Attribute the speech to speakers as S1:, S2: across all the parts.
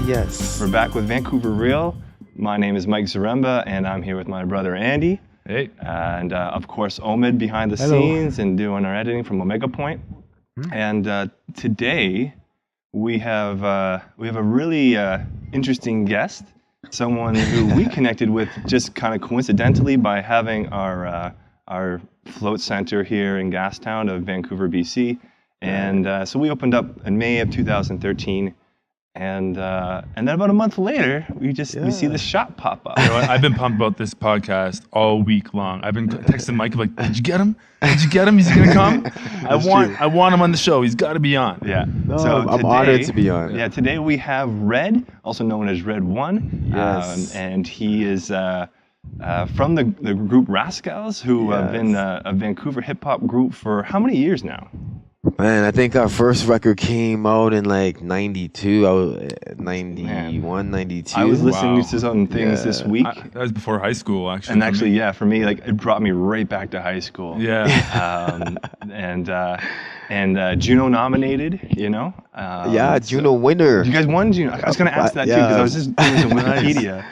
S1: yes.
S2: We're back with VancouverReal. My name is Mike Zaremba, and I'm here with my brother Andy.
S3: Hey.
S2: And of course, Omid behind the scenes and doing our editing from Omega Point. And today we have a really interesting guest, someone who we connected with just kind of coincidentally by having our float center here in Gastown of Vancouver, BC. And so we opened up in May of 2013. And then about a month later, we see this shop pop up.
S3: You know, I've been pumped about this podcast all week long. I've been texting Mike like, "Did you get him? Did you get him? He's gonna come. I want him on the show. He's got to be on."
S2: Yeah.
S1: No,
S2: So
S1: I'm
S2: today,
S1: honored to be on.
S2: Yeah. Today we have Red, also known as Red One.
S1: Yes.
S2: And he is from the group Rascalz, who have been a Vancouver hip hop group for how many years now?
S1: Man, I think our first record came out in like 92. I was 91, 92.
S2: I was listening
S3: Wow.
S2: to some things this week.
S3: That was before high school, actually.
S2: And actually, yeah, for me, like it brought me right back to high school.
S3: Yeah.
S2: And Juno nominated, you know.
S1: Juno winner.
S2: You guys won Juno. I was going to ask that too because I was just doing some Wikipedia.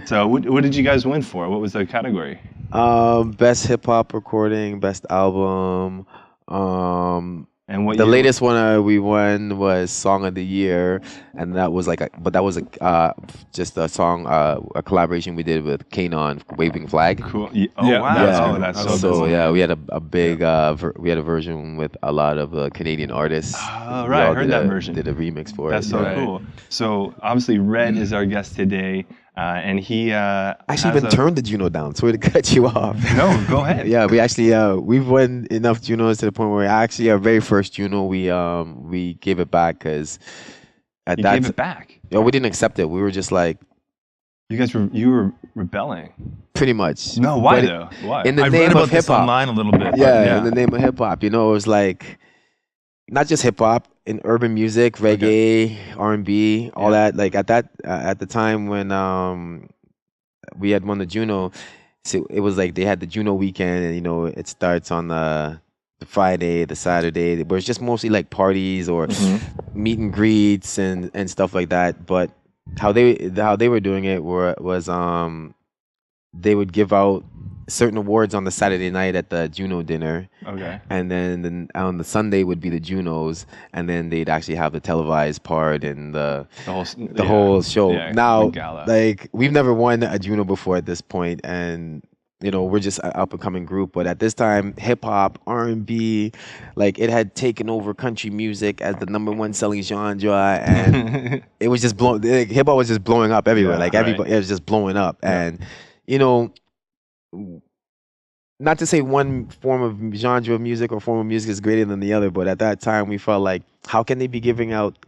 S2: So what did you guys win for? What was the category?
S1: Best hip hop recording, best album.
S2: And what
S1: the latest one we won was Song of the Year, and that was just a song, a collaboration we did with Kanon, Waving Flag.
S2: Cool. Oh wow.
S1: Yeah.
S2: Oh, that's so cool.
S1: Yeah, we had a big we had a version with a lot of Canadian artists.
S2: Oh right, I heard that version.
S1: Did a remix for
S2: That's
S1: it.
S2: That's so cool. So obviously Red is our guest today. And he
S1: actually even turned the Juno down. Sorry to cut you off.
S2: No, go ahead.
S1: Yeah, we actually we've won enough Junos to the point where actually our very first Juno we gave it back because at
S2: you
S1: that
S2: gave it back.
S1: Yeah, we didn't accept it. We were just like,
S2: you were rebelling.
S1: Pretty much.
S2: No, why though? Why?
S1: In the
S3: I
S1: name
S3: read about
S1: of hip
S3: this
S1: hop.
S3: online a little bit.
S1: Yeah, in the name of hip hop. You know, it was like not just hip hop. In urban music, reggae, R&B, all that. Like at the time when we had won the Juno, so it was like they had the Juno weekend, and you know it starts on the Friday, the Saturday, where it's just mostly like parties or meet and greets and stuff like that. But how they were doing it was they would give out certain awards on the Saturday night at the Juno dinner.
S2: Okay.
S1: And then on the Sunday would be the Junos, and then they'd actually have the televised part and the whole show.
S2: Yeah,
S1: now,
S2: gala.
S1: like we've never won a Juno before at this point, and you know we're just an up and coming group. But at this time, hip hop, R&B, like it had taken over country music as the #1 selling genre, and it was just hip hop was just blowing up everywhere.
S2: Yeah,
S1: everybody, it was just blowing up, and you know. Not to say one form of genre of music or form of music is greater than the other, but at that time we felt like, how can they be giving out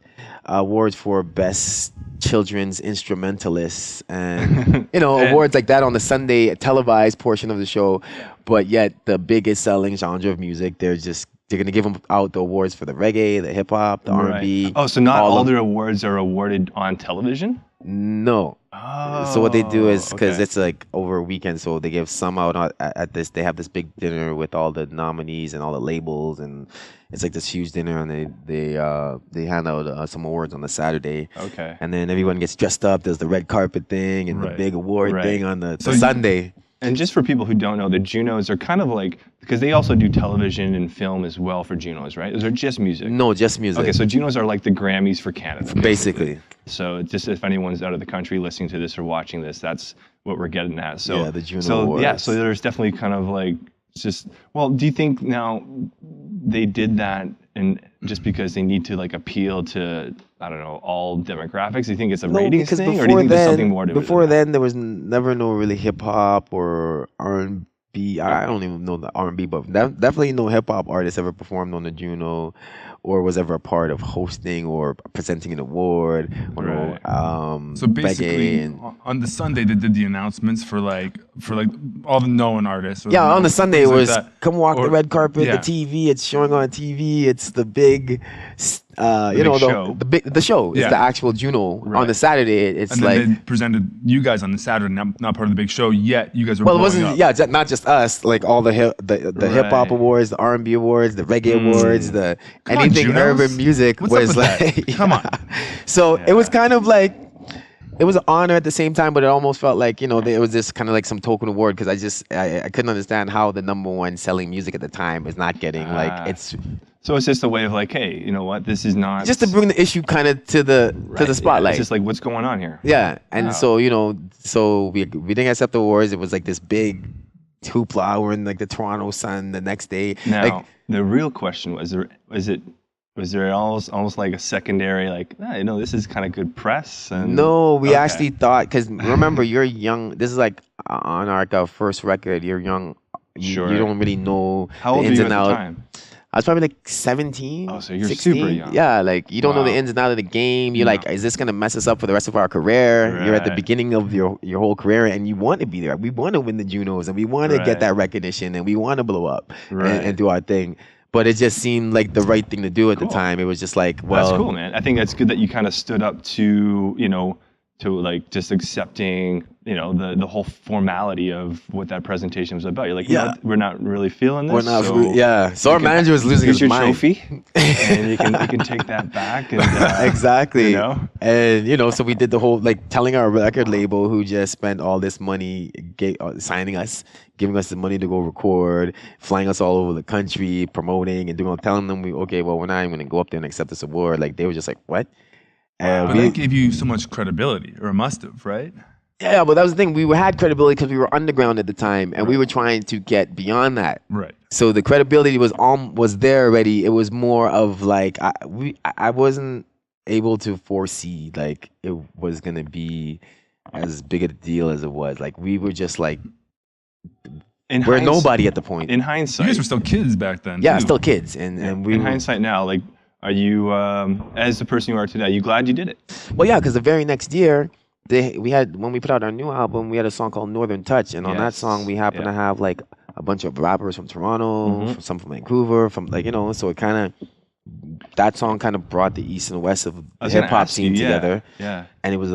S1: awards for best children's instrumentalists and awards like that on the Sunday televised portion of the show, but yet the biggest selling genre of music, they're going to give them out the awards for the reggae, the hip hop, the R&B.
S2: Oh, so not all their awards are awarded on television?
S1: No.
S2: Oh,
S1: so what they do is because it's like over a weekend, so they give some out at this. They have this big dinner with all the nominees and all the labels, and it's like this huge dinner, and they hand out some awards on the Saturday.
S2: Okay.
S1: And then everyone gets dressed up. There's the red carpet thing and the big award thing on the Sunday.
S2: And just for people who don't know, the Junos are kind of like, because they also do television and film as well for Junos, right? Is it just music?
S1: No, just music.
S2: Okay, so Junos are like the Grammys for Canada.
S1: Basically.
S2: So just if anyone's out of the country listening to this or watching this, that's what we're getting at. So
S1: yeah, the Juno Awards.
S2: Yeah, so there's definitely kind of like just, well, do you think now they did that and just because they need to like appeal to, I don't know, all demographics? Do you think it's a ratings thing, or do you think there's something more to it?
S1: Before then, there was never no really hip hop or R&B. I don't even know the R&B, but definitely no hip hop artist ever performed on the Juno, or was ever a part of hosting or presenting an award. Or
S3: so basically, on the Sunday they did the announcements for like all the known artists.
S1: Yeah, on the Sunday it was come walk the red carpet,
S3: yeah.
S1: the TV. It's showing on TV. It's the big, the show. It's the actual Juno. Right. On the Saturday, it's
S3: and then they presented you guys on the Saturday, not part of the big show yet. You guys were
S1: it wasn't. Up. Yeah, not just us. Like all the hip hop awards, the R&B awards, the reggae awards, anything urban music was like.
S3: Come on.
S1: So it was kind of like it was an honor at the same time, but it almost felt like, you know, it was just kind of like some token award because I couldn't understand how the #1 selling music at the time is not getting like it's.
S2: So it's just a way of like, hey, you know what? This is not
S1: just to bring the issue kind of to the spotlight.
S2: It's just like, what's going on here?
S1: Yeah, and so you know, so we didn't accept the awards. It was like this big hoopla. We're in like the Toronto Sun the next day.
S2: Now
S1: like,
S2: the real question was there almost like a secondary like, you know, this is kind of good press? And
S1: no, we actually thought, because remember, you're young. This is like on our first record. You're young. You don't really know
S2: how old
S1: the ins
S2: were you
S1: and
S2: at
S1: outs.
S2: the time?
S1: I was probably like 17.
S2: Oh, so you're
S1: 16.
S2: super young.
S1: Yeah, like you don't know the ins and outs of the game. You're like, is this gonna mess us up for the rest of our career? You're at the beginning of your whole career, and you want to be there. We want to win the Junos, and we want to get that recognition, and we want to blow up and do our thing. But it just seemed like the right thing to do at the time. It was just like, well,
S2: that's cool, man. I think that's good that you kind of stood up to, you know, to like just accepting, you know, the whole formality of what that presentation was about. You're like, you know what? We're not really feeling this.
S1: We're not, so our manager was losing his mind.
S2: Here's your trophy, and you can take that back. And,
S1: exactly.
S2: You know?
S1: And you know, so we did the whole like telling our record label, who just spent all this money signing us, giving us the money to go record, flying us all over the country, promoting and doing, telling them we're not even going to go up there and accept this award. Like they were just like, what?
S3: But that gave you so much credibility, or must have, right?
S1: Yeah, but that was the thing. We had credibility because we were underground at the time, and we were trying to get beyond that.
S3: Right.
S1: So the credibility was there already. It was more of like I wasn't able to foresee like it was gonna be as big a deal as it was. Like we were just like we're nobody at the point.
S2: In hindsight,
S3: you guys were still kids back then.
S1: Yeah,
S3: too.
S1: still kids, and we.
S2: In hindsight now, like. Are you, as the person you are today, are you glad you did it?
S1: Well, yeah, because the very next year, when we put out our new album, we had a song called Northern Touch, and on that song, we happened to have like a bunch of rappers from Toronto, some from Vancouver, from like, you know, so it kind of, that song kind of brought the east and west of the hip hop scene together.
S2: Yeah.
S1: And it was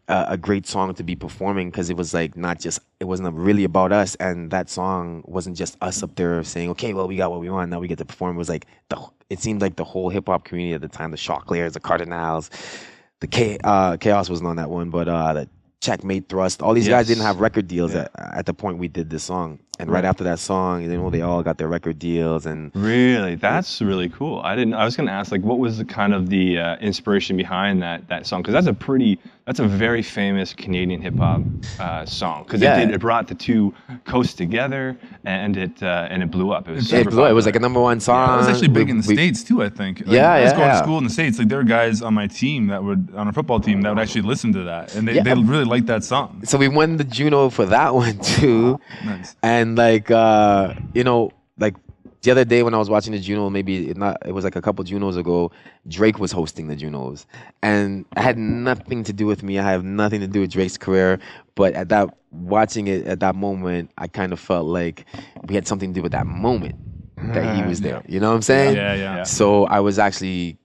S1: a great song to be performing because it was like it wasn't really about us, and that song wasn't just us up there saying, okay, well, we got what we want, now we get to perform. It was like it seemed like the whole hip hop community at the time, the Shocklayers, the Cardinals, the Chaos wasn't on that one, but the Checkmate Thrust, all these guys didn't have record deals at the point we did this song. And right after that song, you know, they all got their record deals. And
S2: really, that's really cool. I was going to ask, like, what was the inspiration behind that song? Because that's a very famous Canadian hip hop song. Because it brought the two coasts together, and it blew up. It
S1: was like a #1 song.
S3: It was actually big in the States too, I think. Like, I was going to school in the States. Like there were guys on my team on a football team that would actually listen to that, and they really liked that song.
S1: So we won the Juno for that one too.
S3: Nice.
S1: And like you know, like the other day when I was watching the Juno, it was like a couple Junos ago, Drake was hosting the Junos, and it had nothing to do with me. I have nothing to do with Drake's career, but watching it at that moment, I kind of felt like we had something to do with that moment that he was there. You know what I'm saying?
S3: Yeah.
S1: So I was actually,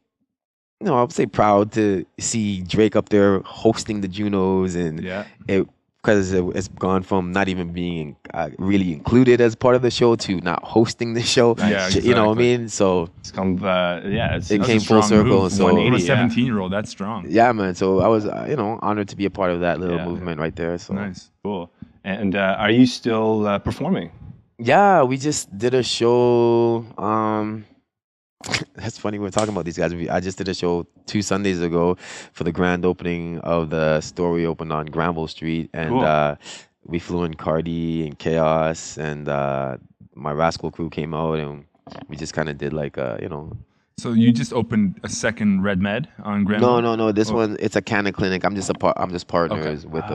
S1: you know, I would say proud to see Drake up there hosting the Junos, and because it's gone from not even being really included as part of the show to not hosting the show.
S3: Yeah, exactly.
S1: You know what I mean? So
S2: it's come,
S1: it came full circle.
S3: Move.
S1: So
S3: for a 17-year-old, that's strong.
S1: Yeah, man. So I was, you know, honored to be a part of that little movement right there. So
S3: nice,
S2: cool. And are you still performing?
S1: Yeah, we just did a show. That's funny. We're talking about these guys. I just did a show 2 Sundays ago for the grand opening of the store we opened on Granville Street, and we flew in Cardi and Chaos, and my Rascalz crew came out, and we just kind of did like you know.
S3: So you just opened a second Red Med on Granville?
S1: No. This one, it's a Canna Clinic. I'm just partners with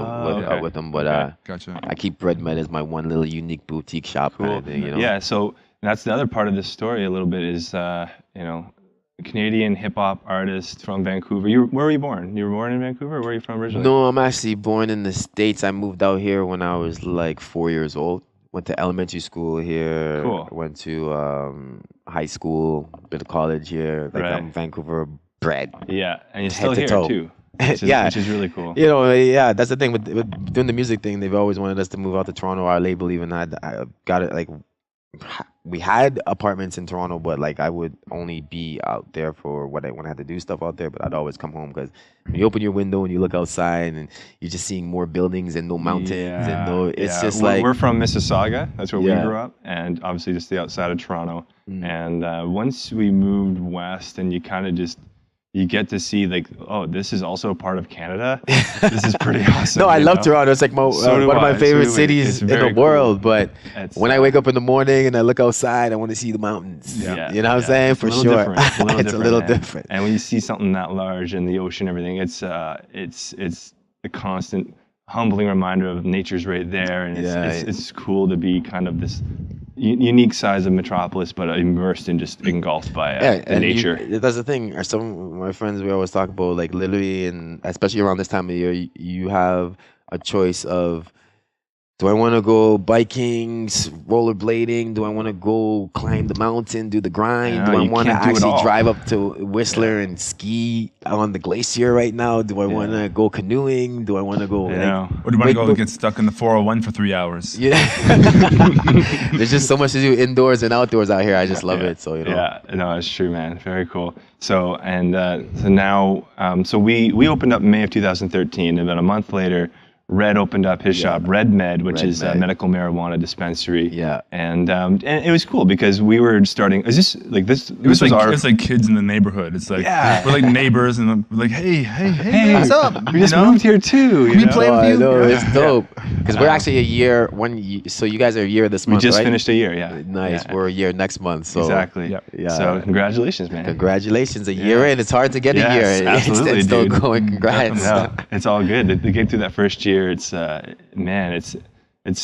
S1: them, but
S3: gotcha.
S1: I keep Red Med as my one little unique boutique shop kind of thing. You know?
S2: Yeah. So that's the other part of this story a little bit is you know, a Canadian hip hop artist from Vancouver. Where were you born? You were born in Vancouver? Or where are you from originally?
S1: No, I'm actually born in the States. I moved out here when I was like 4 years old. Went to elementary school here.
S2: Cool.
S1: Went to high school, bit of college here. Like I'm Vancouver bred.
S2: Yeah, and you're still here too. Which is really cool.
S1: You know, that's the thing with doing the music thing. They've always wanted us to move out to Toronto. Our label even I got it like, we had apartments in Toronto, but like I would only be out there for when I had to do stuff out there. But I'd always come home because when you open your window and you look outside and you're just seeing more buildings and no mountains and no. It's just
S2: we're from Mississauga. That's where we grew up, and obviously just the outside of Toronto. And once we moved west, and you kind of just you get to see like, oh, this is also a part of Canada. This is pretty awesome.
S1: No, I love Toronto. It's like one of my favorite cities in the world. But when I wake up in the morning and I look outside, I want to see the mountains. You know what I'm saying? For sure. It's a little different.
S2: And when you see something that large and the ocean, everything, it's a constant humbling reminder of nature's right there, and it's cool to be kind of this unique size of metropolis, but immersed and just engulfed by the nature.
S1: That's the thing. Some of my friends, we always talk about, like, literally, and especially around this time of year, you have a choice of, do I want to go biking, rollerblading? Do I want to go climb the mountain, do the grind? Do I want to actually drive up to Whistler and ski on the glacier right now? Do I want to go canoeing? Do I want to go?
S3: Or do you want to go get stuck in the 401 for 3 hours?
S1: Yeah. There's just so much to do indoors and outdoors out here. I just love it. So,
S2: Yeah, no, it's true, man. Very cool. So, so now, so we opened up in May of 2013, and about a month later, Red opened up his shop, Red Med, which is a medical marijuana dispensary.
S1: Yeah.
S2: And it was cool because we were starting. Is this like this?
S3: It was like kids in the neighborhood. It's like we're like neighbors, and we're like, hey, what's up?
S2: We just moved here too.
S3: Can we play with you?
S1: No, it's dope. Because we're actually a year. So you guys are a year this month.
S2: We just
S1: right?
S2: finished a year. Yeah.
S1: Nice. Yeah. We're a year next month. So
S2: exactly.
S1: Yeah.
S2: So congratulations, man.
S1: Congratulations. A year in. It's hard to get a year.
S2: Absolutely,
S1: it's still going. Congrats.
S2: No, it's all good. To get through that first year, it's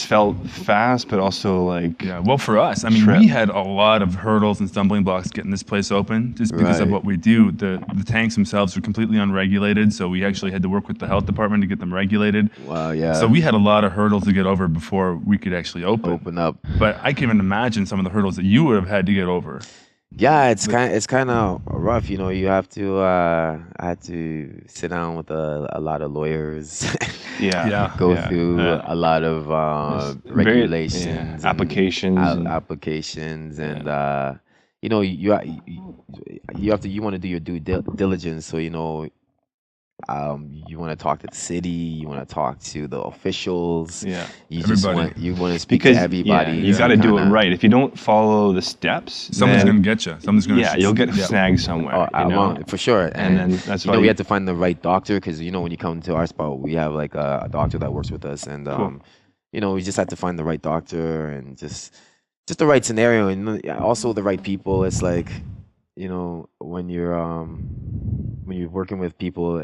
S2: felt fast, but also like
S3: well, for us, I mean, we had a lot of hurdles and stumbling blocks getting this place open, just because of what we do. The tanks themselves are completely unregulated, so we actually had to work with the health department to get them regulated.
S1: Wow, yeah.
S3: So we had a lot of hurdles to get over before we could actually open
S1: up.
S3: But I can even imagine some of the hurdles that you would have had to get over.
S1: Yeah, it's kind of rough. You know, you have to. I had to sit down with a lot of lawyers. Go through a lot of regulations,
S2: applications,
S1: and you know, you want to do your due diligence. So, you know, you want to talk to the city, you want to talk to the officials.
S3: Yeah,
S1: you want to speak to everybody.
S2: You got to do it right. If you don't follow the steps,
S3: someone's gonna get you.
S2: You'll get snagged somewhere.
S1: For sure.
S2: And then that's why
S1: we had to find the right doctor, because you know, when you come to our spot, we have like a doctor that works with us, and you know, we just had to find the right doctor and just the right scenario, and also the right people. It's like, you know, when you're working with people,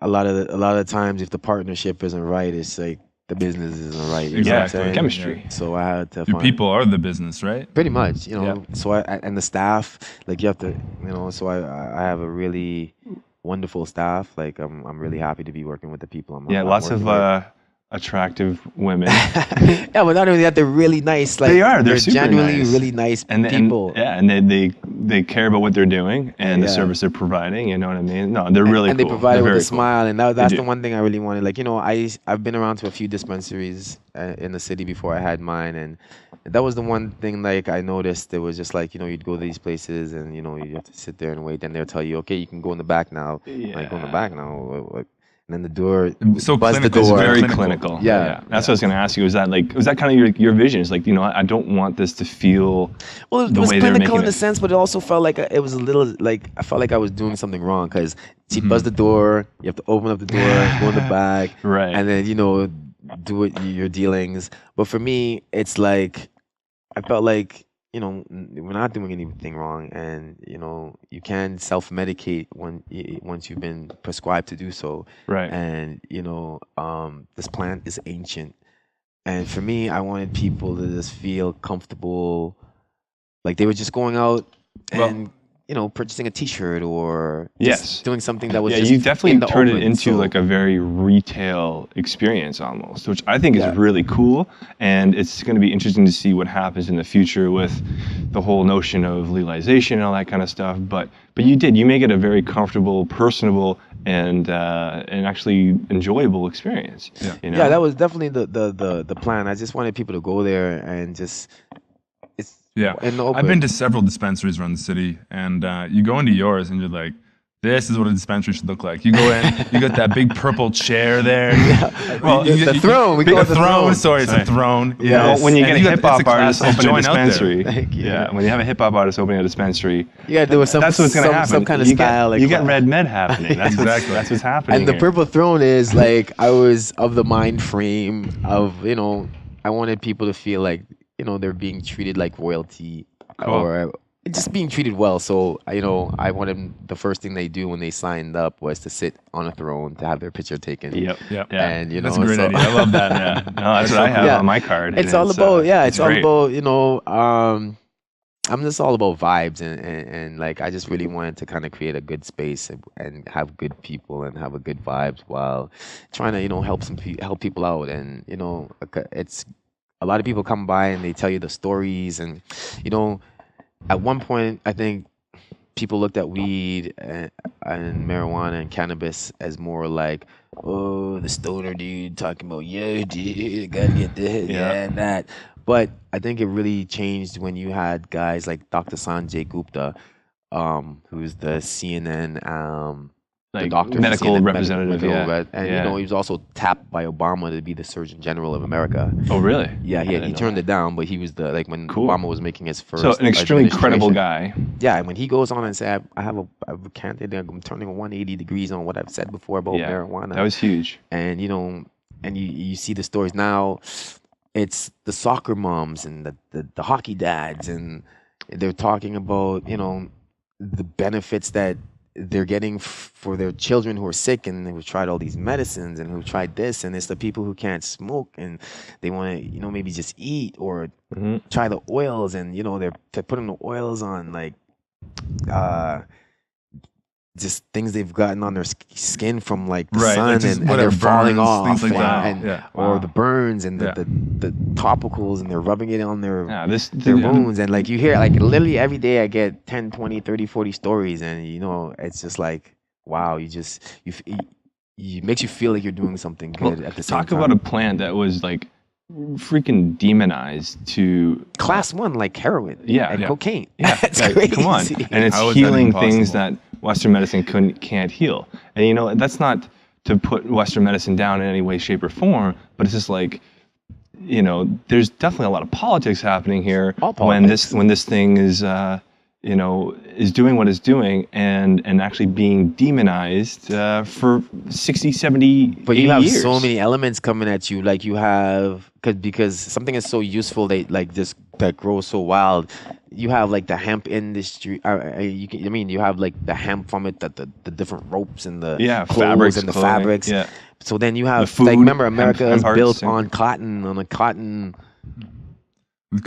S1: a lot of times, if the partnership isn't right, it's like the business isn't right.
S2: Exactly. Chemistry.
S1: So I had to
S3: find people are the business, right?
S1: Pretty much, you know. So and the staff, like, you have to, you know. So I have a really wonderful staff. Like, I'm really happy to be working with the people.
S2: Lots of attractive women.
S1: Yeah, but not only that, they're really nice. Like, they're super genuinely nice. Really nice people.
S2: And they care about what they're doing and the service they're providing. You know what I mean? No, they're really
S1: and
S2: cool.
S1: They provide it with a smile, and that's the one thing I really wanted. Like, you know, I've been around to a few dispensaries in the city before I had mine, and that was the one thing, like, I noticed. It was just like, you know, you'd go to these places and, you know, you have to sit there and wait, and they'll tell you, okay, you can go in the back now. Like, go in the back now. And then the door,
S3: so
S1: buzz
S3: clinical,
S1: the door.
S2: Very clinical. Yeah. That's what I was going to ask you. Was that kind of your vision? It's like, you know, I don't want this to feel
S1: it was clinical in a sense, but it also felt like it was a little, like, I felt like I was doing something wrong, because you buzz the door, you have to open up the door, go in the back, and then, you know, do your dealings. But for me, it's like, I felt like, you know, we're not doing anything wrong, and, you know, you can self-medicate once you've been prescribed to do so.
S2: Right.
S1: And, you know, this plant is ancient, and for me, I wanted people to just feel comfortable, like they were just going out and, you know, purchasing a T-shirt or just doing something that was just
S2: you definitely
S1: in the
S2: turned
S1: open,
S2: it into like a very retail experience almost, which I think is really cool, and it's going to be interesting to see what happens in the future with the whole notion of legalization and all that kind of stuff. But you make it a very comfortable, personable, and actually enjoyable experience.
S1: You know? Yeah, that was definitely the plan. I just wanted people to go there and just
S3: Yeah.
S1: in the open.
S3: I've been to several dispensaries around the city, and you go into yours, and you're like, this is what a dispensary should look like. You go in, you got that big purple chair there.
S1: Well, the throne. We call it the throne.
S3: Sorry, it's a throne.
S2: Yeah. Well, when you get a hip hop artist opening a dispensary,
S1: yeah.
S2: When you have a hip hop artist opening a dispensary,
S1: there was
S2: that's what's going to happen.
S1: Some kind of style.
S2: You get red med happening. That's exactly. That's what's happening.
S1: And the purple throne is like, I was of the mind frame of, I wanted people to feel like, they're being treated like royalty or just being treated well. So, I wanted the first thing they do when they signed up was to sit on a throne to have their picture taken.
S2: Yep.
S1: And,
S3: that's a great idea. I love that. Yeah.
S2: No, that's what I have on my card.
S1: It's all about, it's all about, I'm just all about vibes and like, I just really wanted to kind of create a good space and have good people and have a good vibes while trying to, help people out. And, it's a lot of people come by and they tell you the stories and, at one point, I think people looked at weed and marijuana and cannabis as more like, oh, the stoner dude talking about, yeah, dude, gotta get this, and that. But I think it really changed when you had guys like Dr. Sanjay Gupta, who's the CNN, the doctor,
S2: medical
S1: CNN,
S2: representative,
S1: and he was also tapped by Obama to be the Surgeon General of America.
S2: Oh, really?
S1: Yeah, he turned it down, but he was when Obama was making his first.
S2: So an extremely credible guy.
S1: Yeah, when he goes on and says, I have a candidate, I'm turning 180 degrees on what I've said before about marijuana.
S2: That was huge.
S1: And and you see the stories now. It's the soccer moms and the hockey dads, and they're talking about the benefits that they're getting for their children who are sick and who've tried all these medicines and who've tried this, and it's the people who can't smoke and they want to maybe just eat or try the oils, and they're putting the oils on like just things they've gotten on their skin from like the sun, and they're falling off,
S3: things like that.
S1: Or the burns and the topicals, and they're rubbing it on their wounds, and like you hear like literally every day I get 10, 20, 30, 40 stories, and it's just like, wow, it makes you feel like you're doing something good at the same time.
S2: Talk about a plant that was like freaking demonized to
S1: class 1, like heroin and cocaine. That's
S2: like,
S1: crazy.
S2: Come on. And it's healing things that Western medicine can't heal. And that's not to put Western medicine down in any way, shape, or form, but it's just like, there's definitely a lot of politics happening here when this thing is is doing what it's doing and actually being demonized for 60, 70,
S1: but you
S2: 80
S1: have
S2: years.
S1: so many elements coming at you. Like you have, because something is so useful, that grows so wild. You have like the hemp industry. You have like the hemp from it, the different ropes and the clothes and the fabrics.
S2: Yeah.
S1: So then you have
S2: food,
S1: remember America is built
S2: on
S1: on a cotton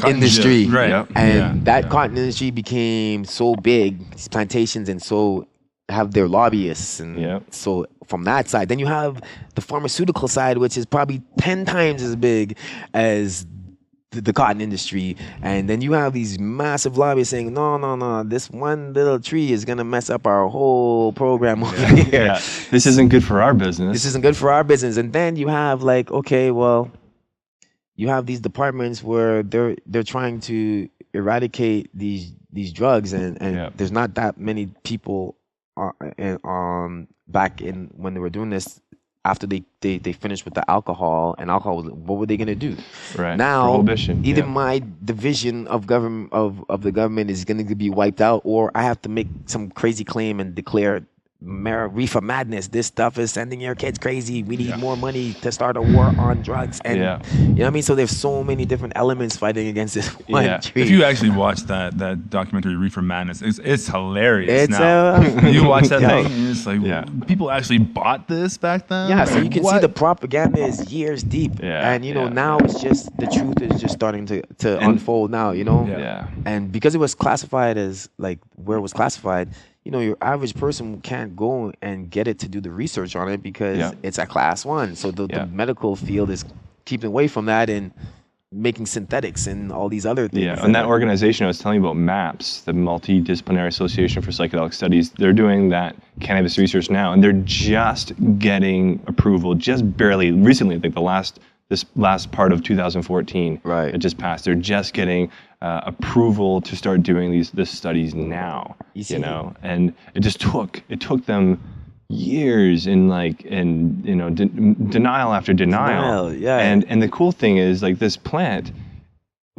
S1: industry,
S3: right?
S1: And that cotton industry became so big, these plantations, and so have their lobbyists, and so from that side, then you have the pharmaceutical side, which is probably 10 times as big as the cotton industry, and then you have these massive lobbyists saying, no, this one little tree is gonna mess up our whole program over here.
S2: Yeah. This isn't good for our business.
S1: This isn't good for our business. And then you have like, okay, well, you have these departments where they're trying to eradicate these drugs, and there's not that many people back in when they were doing this. After they finished with the alcohol, and alcohol, what were they gonna do?
S2: Right
S1: now,
S2: prohibition.
S1: Either my division of government of the government is gonna be wiped out, or I have to make some crazy claim and declare reefer madness. This stuff is sending your kids crazy. We need more money to start a war on drugs. And you know what I mean? So there's so many different elements fighting against this one tree.
S3: If you actually watch that documentary Reefer Madness, it's hilarious. You watch that thing and it's like, people actually bought this back then?
S1: Yeah, so you can see the propaganda is years deep. And now it's just, the truth is just starting to unfold now, And because it was classified as like where it was classified, your average person can't go and get it to do the research on it because it's a class 1. So the medical field is keeping away from that and making synthetics and all these other things.
S2: Yeah, and that organization I was telling you about, MAPS, the Multidisciplinary Association for Psychedelic Studies, they're doing that cannabis research now, and they're just getting approval, just barely, recently, like the last this last part of 2014.
S1: Right.
S2: It just passed. They're just getting approval to start doing these studies now. You know, and it took them years in denial after denial.
S1: Yeah.
S2: And the cool thing is, like, this plant,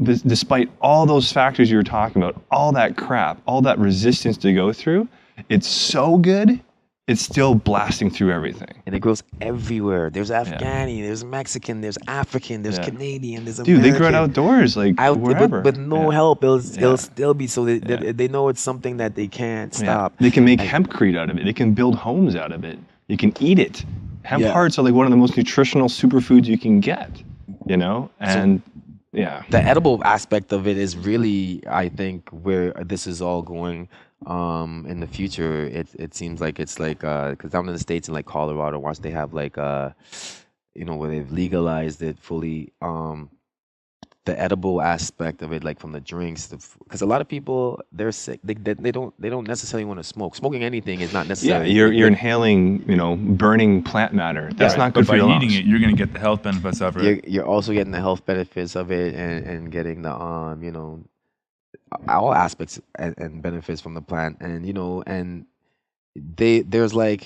S2: despite all those factors you were talking about, all that crap, all that resistance to go through, it's so good. It's still blasting through everything.
S1: And it grows everywhere. There's Afghani, there's Mexican, there's African, there's Canadian, there's American.
S2: Dude, they grow it outdoors, like wherever.
S1: With no help, it'll still be, so they know it's something that they can't stop.
S2: They can make hempcrete out of it. They can build homes out of it. You can eat it. Hemp hearts are like one of the most nutritional superfoods you can get, you know? And the
S1: edible aspect of it is really, I think, where this is all going. In the future, it seems like it's like, because down in the States, in like Colorado, once they have like where they've legalized it fully, the edible aspect of it, like from the drinks, because a lot of people, they're sick, they don't necessarily want to smoke. Smoking anything is not necessary.
S2: Yeah, you're inhaling, burning plant matter. That's not good for your lungs.
S3: By eating it, you're going to get the health benefits of it.
S1: You're also getting the health benefits of it, and getting the all aspects and benefits from the plant. And and there's a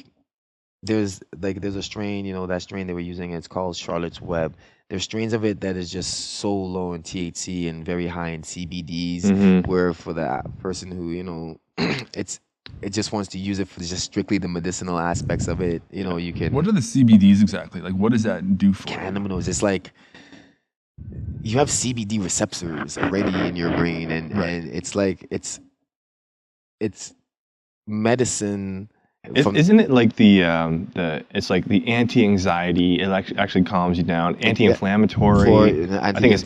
S1: strain, that strain they were using, it's called Charlotte's Web. There's strains of it that is just so low in THC and very high in CBDs, where for the person who it just wants to use it for just strictly the medicinal aspects of it, you can.
S3: What are the CBDs exactly? Like, what does that do for
S1: cannabinoids? It's like you have CBD receptors already in your brain, and it's like it's medicine.
S2: Isn't it like it's like the anti-anxiety? It actually calms you down. Anti-inflammatory. I think it's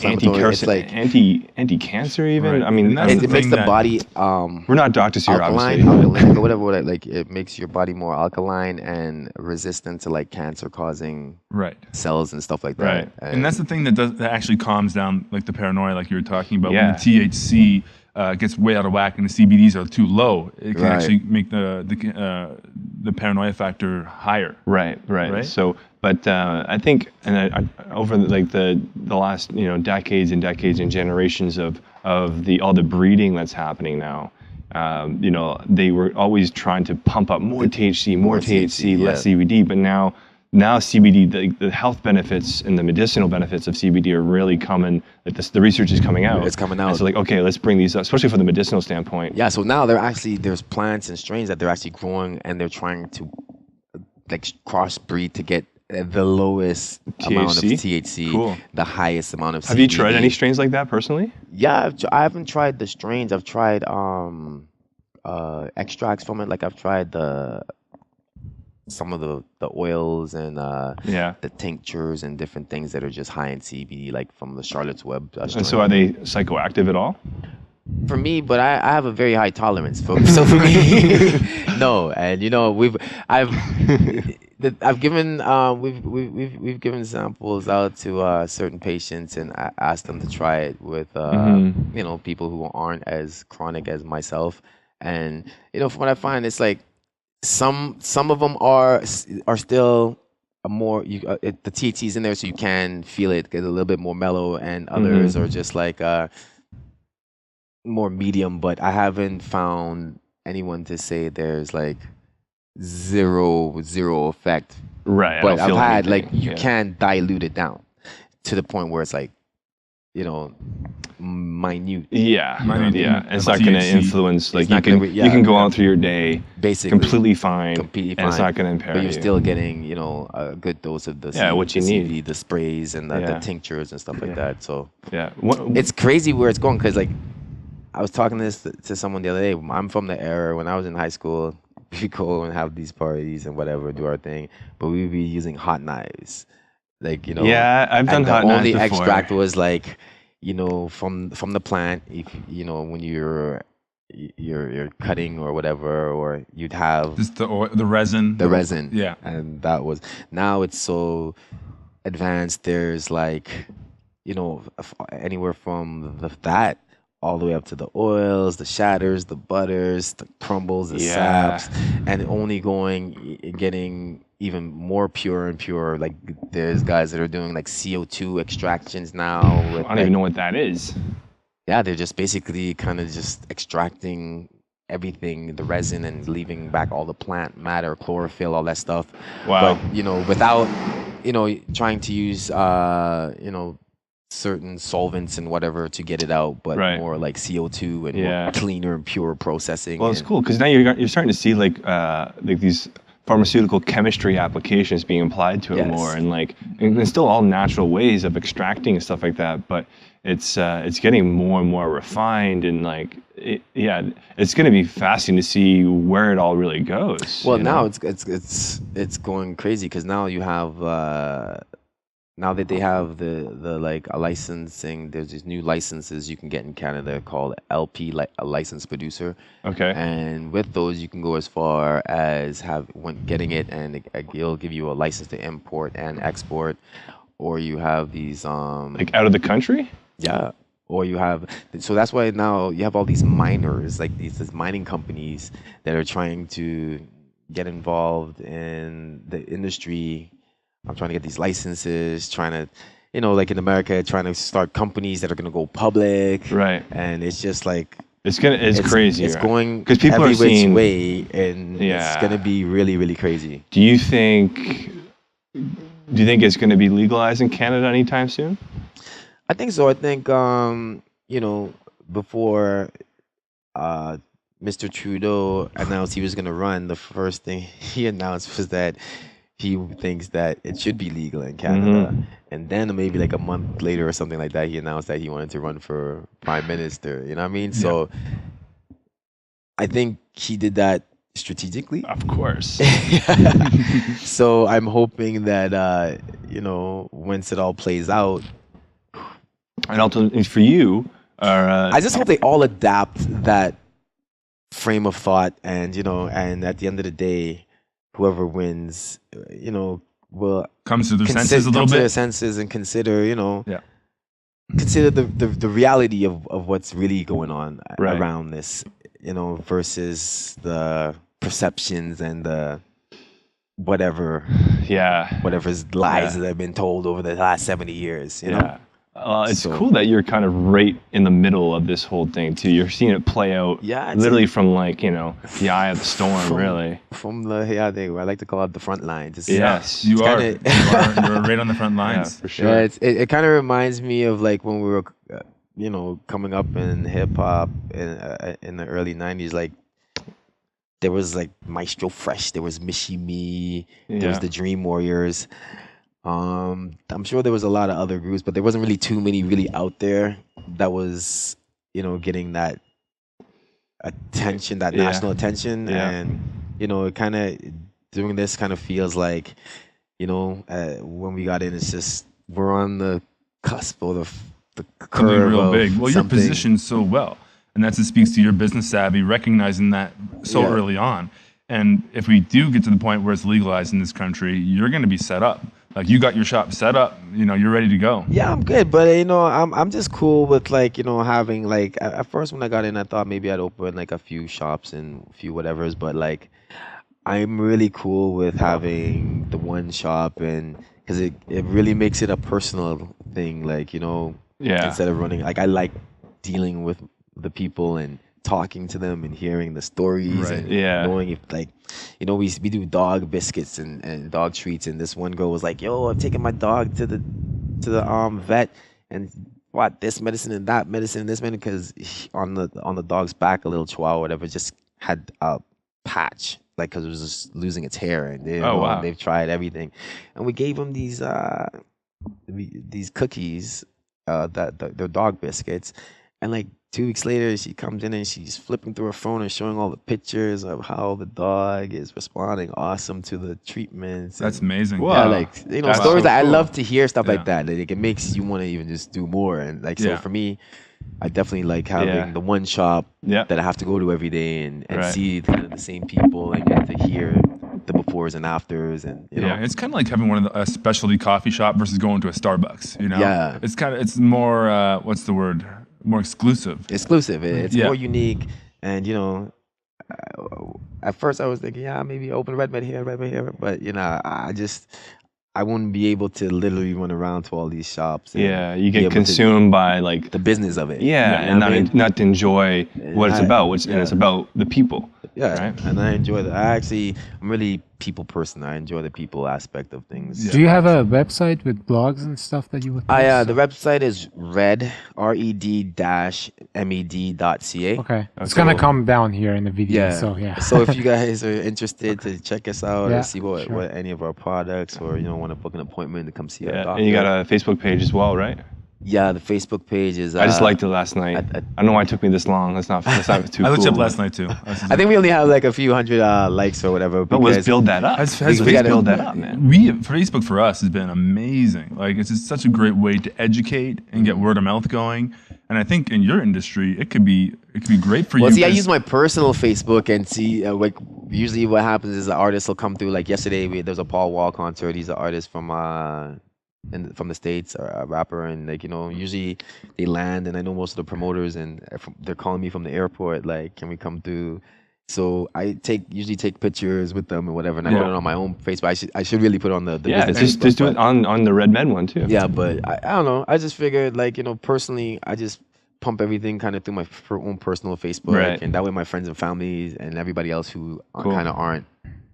S2: anti-cancer even.
S3: Right.
S2: I mean,
S1: it makes the body.
S2: We're not doctors here,
S1: alkaline,
S2: obviously.
S1: whatever. Like it makes your body more alkaline and resistant to like cancer-causing cells and stuff like that.
S3: Right. And that's the thing that actually calms down like the paranoia, like you were talking about. When the THC gets way out of whack and the CBDs are too low, it can actually make the paranoia factor higher. Right.
S2: So, but I think, and over the last decades and decades and generations of all the breeding that's happening now, they were always trying to pump up more THC, less CBD, but now CBD, the health benefits and the medicinal benefits of CBD are really coming. Like the research is coming out.
S1: It's coming out.
S2: And so like, okay, let's bring these up, especially for the medicinal standpoint.
S1: Yeah. So now there's plants and strains that they're actually growing, and they're trying to like crossbreed to get the lowest amount of THC, the highest amount of CBD.
S2: Have you tried any strains like that personally?
S1: Yeah, I haven't tried the strains. I've tried extracts from it. Like I've tried some of the oils and the tinctures and different things that are just high in CBD, like from the Charlotte's Web.
S2: And so are they psychoactive at all?
S1: For me, but I have a very high tolerance. So for me, no. And I've given we've given samples out to certain patients, and I asked them to try it with people who aren't as chronic as myself. And from what I find, it's like some of them are still more the THC's in there, so you can feel it get a little bit more mellow, and others are just like more medium. But I haven't found anyone to say there's like zero effect.
S2: Right.
S1: But I've had you can dilute it down to the point where it's like minute.
S2: Yeah. It's not going to influence. Like you can go on through your day
S1: basically
S2: completely fine, and it's not going to impair you.
S1: But you're still getting a good dose of the
S2: what you need,
S1: the sprays and the tinctures and stuff like that. So
S2: it's
S1: crazy where it's going, because like I was talking this to someone the other day. I'm from the era when I was in high school. We go and have these parties and whatever, do our thing, but we'd be using hot knives, like
S2: I've done hot knives before.
S1: The only extract was like from the plant. If when you're cutting or whatever, or you'd have
S3: just the resin.
S1: The resin.
S3: Yeah.
S1: And that was, now it's so advanced. There's like anywhere from that all the way up to the oils, the shatters, the butters, the crumbles, the saps, and only getting even more pure and pure. Like there's guys that are doing like CO2 extractions now. With,
S2: I don't even know what that is.
S1: Yeah, they're just basically kind of just extracting everything, the resin, and leaving back all the plant matter, chlorophyll, all that stuff.
S2: Wow.
S1: But, you know, without, you know, trying to use, you know, certain solvents and whatever to get it out, but more like CO2 and more cleaner and pure processing.
S2: Well, it's cool because now you're starting to see like these pharmaceutical chemistry applications being applied to it more, and like it's still all natural ways of extracting and stuff like that, but it's getting more and more refined, and like it's going to be fascinating to see where it all really goes.
S1: Well, now it's going crazy because now you have now that they have the like a licensing, there's these new licenses you can get in Canada called LP, like a licensed producer.
S2: Okay.
S1: And with those, you can go as far as getting it, and it'll give you a license to import and export, or you have these
S2: like out of the country.
S1: Yeah. Or you have, so that's why now you have all these miners, like these mining companies that are trying to get involved in the industry. I'm trying to get these licenses, trying to, you know, like in America, trying to start companies that are going to go public.
S2: Right.
S1: And it's just like,
S2: it's crazy.
S1: It's going
S2: because people
S1: every
S2: are seeing
S1: way, and it's going to be really, really crazy.
S2: Do you think it's going to be legalized in Canada anytime soon?
S1: I think so. I think, you know, before Mr. Trudeau announced he was going to run, the first thing he announced was that he thinks that it should be legal in Canada. And then maybe like a month later or something like that, he announced that he wanted to run for prime minister. You know what I mean? So I think he did that strategically.
S2: Of course.
S1: So I'm hoping that, you know, once it all plays out.
S2: And also for you,
S1: I just hope they all adapt that frame of thought, and, you know, and at the end of the day, whoever wins, you know, will
S3: comes to their senses a little bit.
S1: Come to their senses and consider, you know, consider the reality of what's really going on around this, you know, versus the perceptions and the whatever's lies that have been told over the last 70 years, you know.
S2: It's cool that you're kind of right in the middle of this whole thing too. You're seeing it play out, literally from like, you know, the eye of the storm, really.
S1: From the I like to call it the front lines.
S2: Yes,
S3: you are. You're right on the front lines.
S2: Yeah, for sure.
S1: Yeah, it kind of reminds me of like when we were, you know, coming up in hip hop in the early '90s. Like there was like Maestro Fresh, there was Mishi Me, there was the Dream Warriors. I'm sure there was a lot of other groups, but there wasn't really too many really out there that was, you know, getting that attention, that national attention. And, you know, it kind of, doing this kind of feels like, you know, when we got in, it's just, we're on the cusp or the curve
S3: real
S1: of
S3: big. Well, you're positioned so well, and that's, it speaks to your business savvy, recognizing that so early on. And if we do get to the point where it's legalized in this country, you're going to be set up. Like, you got your shop set up, you know, you're ready to go.
S1: Yeah, I'm good, but you know, I'm just cool with like, you know, having like, at first when I got in, I thought maybe I'd open like a few shops and a few whatevers, but like, I'm really cool with having the one shop, and because it really makes it a personal thing, like, you know, instead of running, like I like dealing with the people and talking to them and hearing the stories and knowing if, like, you know, we do dog biscuits and dog treats, and this one girl was like, yo, I'm taking my dog to the vet, and what, this medicine and that medicine and this medicine, because on the dog's back, a little chihuahua or whatever just had a patch, like, because it was just losing its hair, and they've tried everything, and we gave them these cookies, they're dog biscuits, and like 2 weeks later, she comes in and she's flipping through her phone and showing all the pictures of how the dog is responding awesome to the treatments.
S3: That's amazing.
S1: Wow. Yeah, like, you know, stories that I love to hear stuff like that. Like, it makes you want to even just do more. And like, so for me, I definitely like having the one shop that I have to go to every day and see kind of the same people and get to hear the befores and afters, and you know.
S3: It's kind of like having a specialty coffee shop versus going to a Starbucks. You know, it's more what's the word? More exclusive.
S1: It's more unique, and you know, at first I was thinking, yeah, maybe open Red Med here, but I wouldn't be able to literally run around to all these shops.
S2: Yeah, you get consumed by like
S1: the business of it.
S2: Yeah, and not to enjoy what it's about, and it's about the people.
S1: Yeah,
S2: right?
S1: And I enjoy that. I'm really people person. I enjoy the people aspect of things.
S4: Do you have a website with blogs and stuff that you would post?
S1: The website is red-med.ca.
S4: Okay. It's going to come down here in the video.
S1: Yeah.
S4: So, yeah.
S1: So if you guys are interested to check us out or see what any of our products or, want to book an appointment to come see our doctor.
S2: And you got a Facebook page as well, right?
S1: Yeah, the Facebook page is.
S2: I just liked it last night. I don't know why it took me this long. That's not too.
S3: I looked
S2: cool.
S3: up last night too.
S1: I think we only have like a few hundred likes or whatever.
S2: But let's build that up.
S3: Let's
S2: build that up, man.
S3: Facebook for us has been amazing. Like it's just such a great way to educate and get word of mouth going. And I think in your industry, it could be great for you.
S1: Well, see, I use my personal Facebook and see like usually what happens is the artists will come through. Like yesterday, there was a Paul Wall concert. He's an artist from the States, a rapper, and like usually they land, and I know most of the promoters, and they're calling me from the airport, like, can we come through? So I usually take pictures with them or whatever, and I put it on my own Facebook. I should really put it on the business
S2: just do it on the Red Men one too.
S1: Yeah, but I don't know. I just figured like personally, I just pump everything kind of through my own personal Facebook, and that way my friends and family and everybody else who kind of aren't.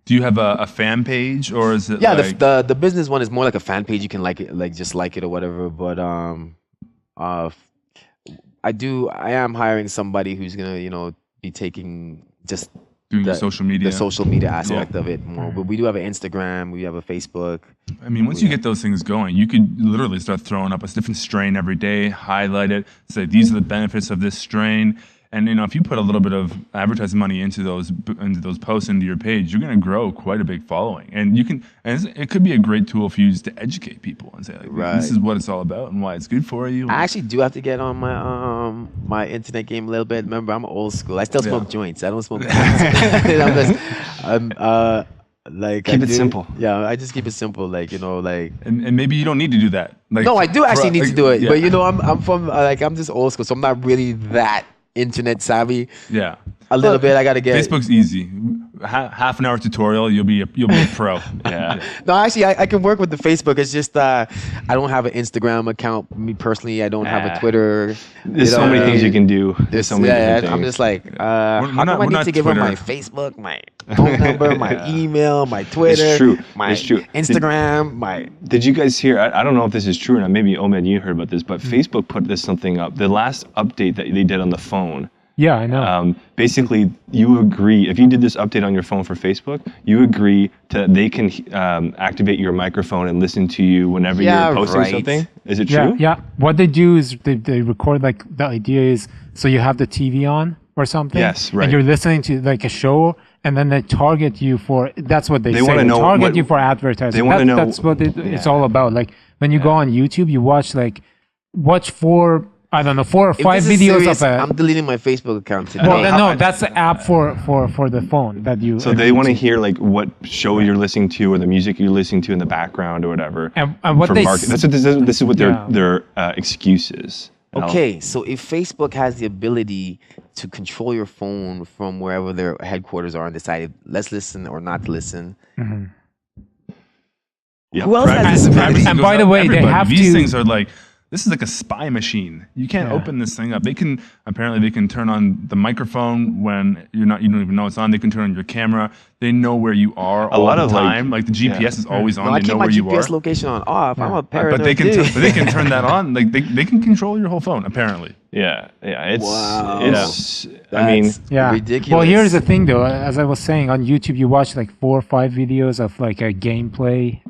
S3: Do you have a fan page, or is it?
S1: Yeah, like... the business one is more like a fan page. You can like it, like just like it or whatever. But I am hiring somebody who's gonna be taking just
S3: doing the social media
S1: aspect of it more. But we do have an Instagram, we have a Facebook.
S3: I mean, once you get those things going, you could literally start throwing up a different strain every day, highlight it, say these are the benefits of this strain. And if you put a little bit of advertising money into those posts into your page, you're going to grow quite a big following. And it could be a great tool for you just to educate people and say, like, this is what it's all about and why it's good for you.
S1: I actually do have to get on my internet game a little bit. Remember, I'm old school. I still smoke joints. I don't smoke
S2: keep it simple.
S1: Yeah, I just keep it simple,
S3: And maybe you don't need to do that.
S1: No, I do actually need to do it. But I'm from I'm just old school, so I'm not really that internet savvy.
S3: Yeah,
S1: a little bit. I gotta get
S3: Facebook's easy. Half an hour tutorial, you'll be a pro.
S2: Yeah.
S1: No, actually, I can work with the Facebook. It's just I don't have an Instagram account. Me personally, I don't have a Twitter.
S2: There's so many things you can do. There's so many different things.
S1: I'm just like, how do I need to give them my Facebook, my phone number, my email, my Twitter,
S2: it's true.
S1: Instagram,
S2: Did you guys hear? I don't know if this is true or not. Maybe Omed, you heard about this, but Facebook put something up. The last update that they did on the phone.
S4: Yeah, I know.
S2: Basically, you agree, if you did this update on your phone for Facebook, you agree they can activate your microphone and listen to you whenever you're posting something. Is it true?
S4: Yeah. What they do is they record, like, the idea is, so you have the TV on or something.
S2: Yes, right.
S4: And you're listening to like a show, and then they target you for, that's what they say.
S2: Want to know
S4: target you for advertising.
S2: They want to know.
S4: That's what it's all about. Like, when you go on YouTube, you watch 4 or 5 videos of
S1: I'm deleting my Facebook account today.
S4: Well, no, that's the app for the phone that you.
S2: So they want to hear like what show you're listening to or the music you're listening to in the background or whatever.
S4: And what
S2: this is what their excuse is.
S1: Okay, so if Facebook has the ability to control your phone from wherever their headquarters are and decide let's listen or not listen.
S4: Mm-hmm.
S2: Yeah,
S1: who else has this?
S4: And by the way, they have
S3: these things are like. This is like a spy machine. You can't open this thing up. They can turn on the microphone when you don't even know it's on. They can turn on your camera. They know where you are all the time. Like the GPS is always on.
S1: No,
S3: they know where you are.
S1: I keep my GPS location on off. I'm a paranoid
S3: but they can turn that on. Like they can control your whole phone apparently.
S2: Yeah.
S1: It's ridiculous.
S4: Well, here's the thing though. As I was saying, on YouTube, you watch like 4 or 5 videos of like a gameplay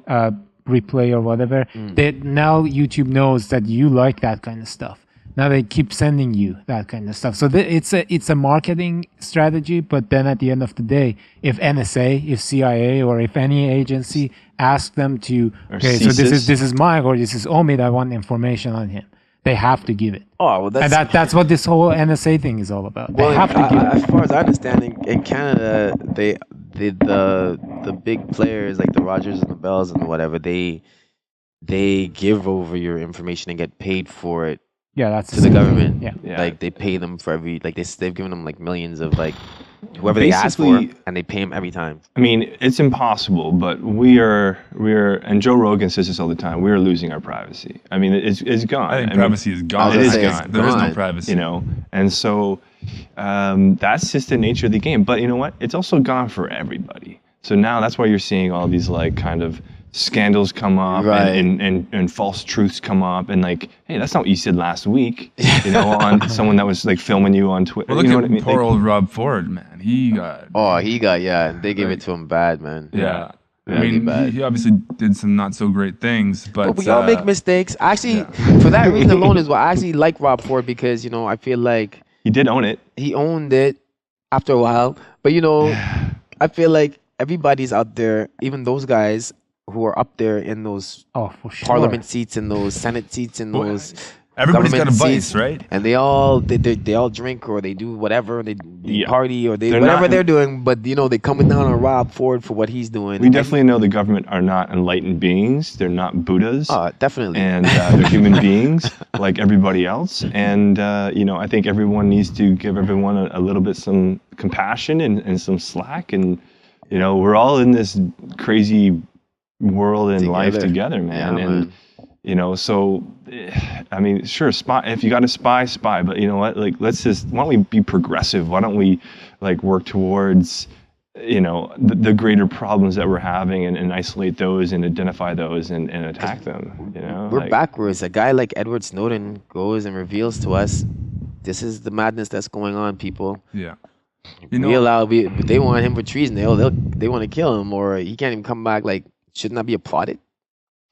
S4: replay or whatever. Now YouTube knows that you like that kind of stuff. Now they keep sending you that kind of stuff. So it's a marketing strategy. But then at the end of the day, if NSA, if CIA, or if any agency asks them to, so this is Mike or this is Omid, I want information on him, they have to give it.
S1: Oh, well,
S4: that's what this whole NSA thing is all about. They have to give it.
S1: As far as I understand, in Canada, the big players like the Rogers and the Bells and whatever, they give over your information and get paid for it
S4: Yeah, that's
S1: to the government.
S4: Yeah.
S1: Like they pay them for every like they've given them like millions of like whoever they ask for, and they pay them every time.
S2: I mean, it's impossible, but we're and Joe Rogan says this all the time. We are losing our privacy. I mean, it's gone.
S3: I think privacy is gone.
S2: It is
S3: gone. There is no privacy.
S2: You know, and so that's just the nature of the game. But you know what? It's also gone for everybody. So now that's why you're seeing all these like kind of scandals come up and false truths come up and like, hey, that's not what you said last week, you know, on someone that was like filming you on Twitter.
S3: Well, look
S2: you know
S3: at
S2: what I mean?
S3: poor old Rob Ford, man. He got.
S1: Oh, they gave it to him bad, man.
S3: Yeah. I
S1: Really
S3: mean,
S1: bad.
S3: he obviously did some not so great things, but
S1: we all make mistakes. Actually, for that reason alone is why I actually like Rob Ford, because, you know, I feel like
S2: He did own it.
S1: he owned it after a while. But, you know, I feel like everybody's out there, even those guys who are up there in those
S4: for sure.
S1: parliament seats and those Senate seats and those
S3: everybody's got a
S1: government
S3: vice,
S1: seats,
S3: right?
S1: and they all drink or they do whatever, they party or
S2: They're
S1: whatever
S2: not-
S1: they're doing. But, you know, they coming down on Rob Ford for what he's doing.
S2: We definitely know the government are not enlightened beings. They're not Buddhas.
S1: Definitely.
S2: And they're human beings like everybody else. And, you know, I think everyone needs to give everyone a little bit some compassion and some slack. And, you know, we're all in this crazy world and life together, man.
S1: Yeah,
S2: and,
S1: man.
S2: you know, so, I mean, sure, spy. If you got to spy. But you know what? Like, why don't we be progressive? Why don't we, like, work towards, you know, the greater problems that we're having and isolate those and identify those and attack them, you know?
S1: We're backwards. A guy like Edward Snowden goes and reveals to us, this is the madness that's going on, people.
S3: Yeah. You know,
S1: They want him for treason. They want to kill him, or he can't even come back. Like, shouldn't that be applauded?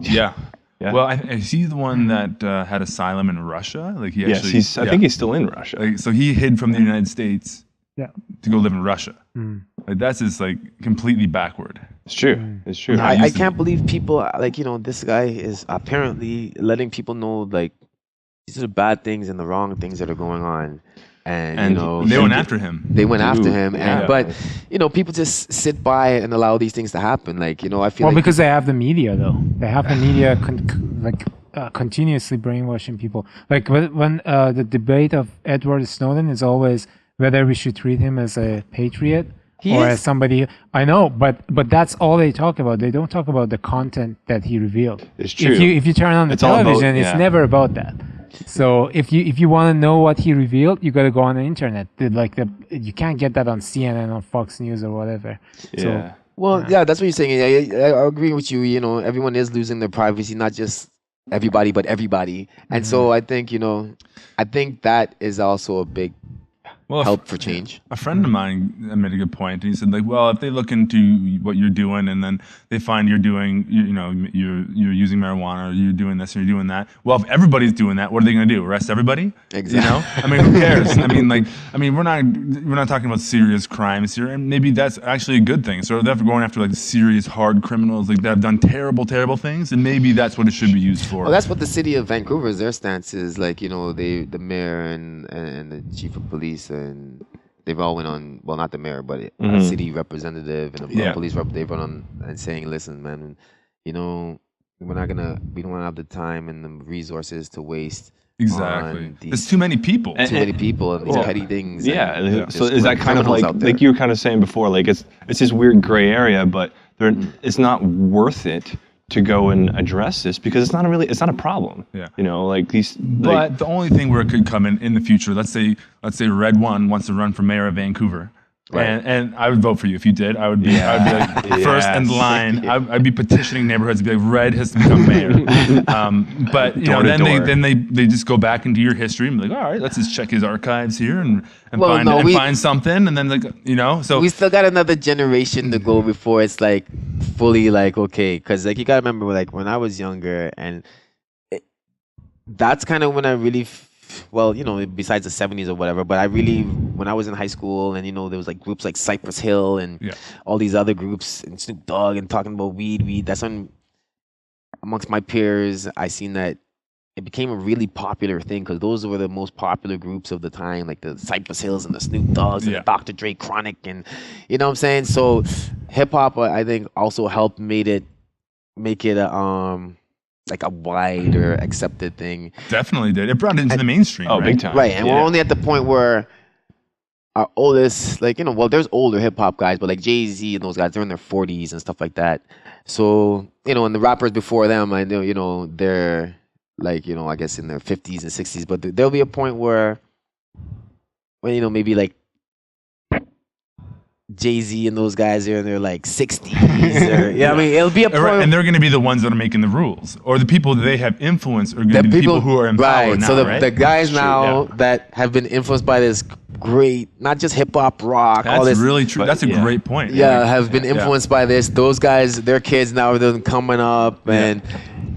S3: Yeah.
S2: Yeah.
S3: Well, is he the one that had asylum in Russia? Like he actually,
S2: yes, I think he's still in Russia.
S3: Like, so he hid from the United States to go live in Russia.
S4: Mm.
S3: Like that's just like completely backward.
S2: It's true. It's true.
S1: I can't believe people, like, you know, this guy is apparently letting people know, like, these are the bad things and the wrong things that are going on. And you know,
S3: they went after him.
S1: They went after him,
S3: yeah.
S1: but you know, people just sit by and allow these things to happen. Like, you know, I feel like
S4: because they have the media, though. They have the media continuously brainwashing people. Like when the debate of Edward Snowden is always whether we should treat him as a patriot as somebody. I know, but that's all they talk about. They don't talk about the content that he revealed.
S2: It's true.
S4: If you turn on the television, it's never about that. So if you want to know what he revealed, you got to go on the internet. You can't get that on CNN or Fox News or whatever.
S2: Yeah.
S1: So, that's what you're saying. I agree with you. You know, everyone is losing their privacy, not just everybody, but everybody. And so I think, you know, that is also a big help for change.
S3: A friend of mine made a good point. He said, like, well, if they look into what you're doing and then they find you're doing, you're using marijuana or you're doing this or you're doing that. Well, if everybody's doing that, what are they going to do? Arrest everybody?
S1: Exactly.
S3: You know? I mean, who cares? I mean, we're not talking about serious crimes here, and maybe that's actually a good thing. So they're going after like serious, hard criminals, like that have done terrible, terrible things, and maybe that's what it should be used for.
S1: Well, that's what the city of Vancouver, their stance is. Like, you know, the mayor and the chief of police, and they've all went on, well, not the mayor, but a city representative and a police rep, they've went on and saying, listen, man, you know, we don't have the time and the resources to waste.
S3: Exactly. There's too many people.
S1: Too many people and these petty things.
S2: Yeah. So is that kind of like you were kind of saying before, like it's this weird gray area, but it's not worth it to go and address this because it's not a problem.
S3: Yeah.
S2: You know, like these.
S3: But the only thing where it could come in the future, let's say Red One wants to run for mayor of Vancouver. Right. And I would vote for you if you did. I would be like first in line. I'd be petitioning neighborhoods to be like, Red has to become mayor. But you know, then they just go back into your history and be like, all right, let's just check his archives here and find something, and then like, you know, so
S1: we still got another generation to go before it's like fully like okay, because like you gotta remember like when I was younger, and that's kind of when I really. Well, you know, besides the 70s or whatever, but when I was in high school and, you know, there was like groups like Cypress Hill and all these other groups and Snoop Dogg and talking about weed, that's when amongst my peers, I seen that it became a really popular thing because those were the most popular groups of the time, like the Cypress Hills and the Snoop Dogg's and the Dr. Dre Chronic, and you know what I'm saying? So hip hop, I think, also helped make it like a wider accepted thing.
S3: Definitely did. It brought it into the mainstream.
S2: Oh,
S3: right?
S2: big time.
S1: Right, and we're only at the point where our oldest, like, you know, well, there's older hip hop guys, but like Jay-Z and those guys, they're in their 40s and stuff like that. So, you know, and the rappers before them, I know, you know, they're like, you know, I guess in their 50s and 60s, but there'll be a point where, you know, maybe like Jay-Z and those guys are in their like 60s. Or, yeah, I mean, it'll be a point.
S3: And they're going to be the ones that are making the rules, or the people that they have influence are going to be the people who are in power now,
S1: so
S3: right?
S1: the guys now that have been influenced by this great, not just hip hop, rock,
S3: That's
S1: all this.
S3: really true. That's a great point.
S1: Yeah, have been influenced by this. Those guys, their kids now are coming up, and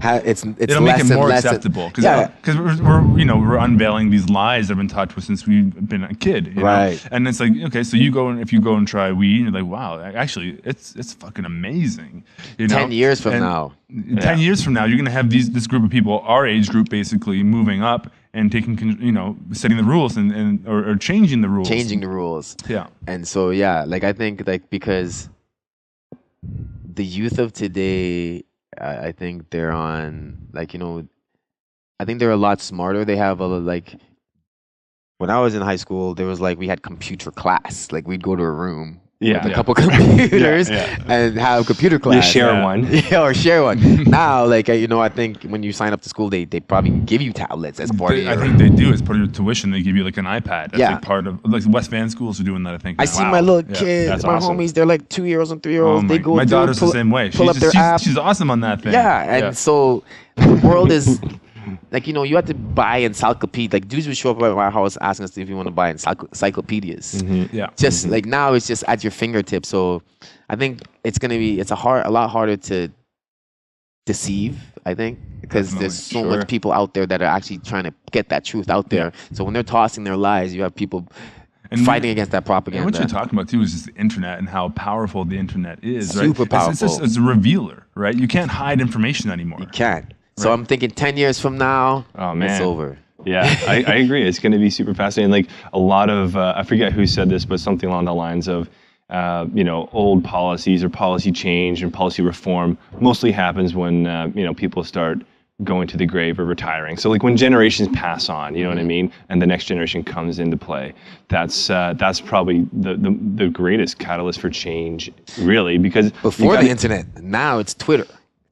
S1: it's
S3: it'll make it more acceptable because we're unveiling these lies that have been taught to us since we've been a kid, you know? And it's like, okay, so if you go and try weed, you're like, wow, actually it's fucking amazing. You know?
S1: 10 years from now.
S3: 10 years from now, you're gonna have this group of people, our age group, basically moving up and taking, setting the rules or changing the rules.
S1: Changing the rules.
S3: Yeah.
S1: And so like I think like because the youth of today, I think they're on like, you know, I think they're a lot smarter. They have like when I was in high school, there was like we had computer class. Like we'd go to a room with a couple computers and have computer class.
S2: You share one.
S1: Yeah, or share one. Now, like, you know, I think when you sign up to school, they probably give you tablets as part of your...
S3: I think they do. As part of your tuition, they give you like an iPad. That's like part of... Like West Van schools are doing that, I think.
S1: I see my little kids, my homies, they're like 2-year-olds and 3-year-olds. They go
S3: my daughter's the same way.
S1: Pull up their app.
S3: She's awesome on that thing.
S1: Yeah, and so the world is... Like, you know, you have to buy encyclopedias. Like, dudes would show up at my house asking us if you want to buy encyclopedias.
S3: Yeah.
S1: Just like now, it's just at your fingertips. So I think it's gonna be a lot harder to deceive. I think because there's so much people out there that are actually trying to get that truth out there. So when they're tossing their lies, you have people fighting against that propaganda.
S3: And what you're talking about too is just the internet and how powerful the internet is.
S1: Super powerful.
S3: It's a revealer, right? You can't hide information anymore.
S1: You can't. So I'm thinking 10 years from now, it's over.
S2: Yeah, I agree. It's going to be super fascinating. Like a lot of, I forget who said this, but something along the lines of, old policies or policy change and policy reform mostly happens when, people start going to the grave or retiring. So like when generations pass on, you know what I mean? And the next generation comes into play. That's probably the greatest catalyst for change, really, because
S1: before the internet, now it's Twitter.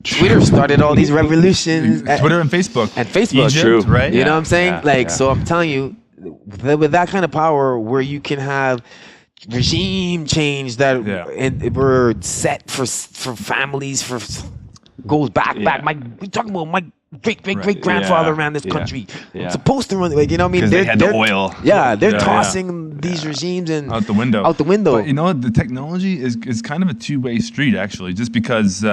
S1: Twitter started all these revolutions.
S3: Twitter and Facebook.
S1: And Facebook.
S3: Egypt, right?
S1: You know what I'm saying? So I'm telling you, with that kind of power where you can have regime change that were set for families, goes back. We're talking about my great grandfather ran this country. I'm supposed to run, like, you know what I mean?
S2: Because they had the oil.
S1: Yeah, they're tossing these regimes
S3: out the window. But you know, the technology is kind of a two-way street, actually, just because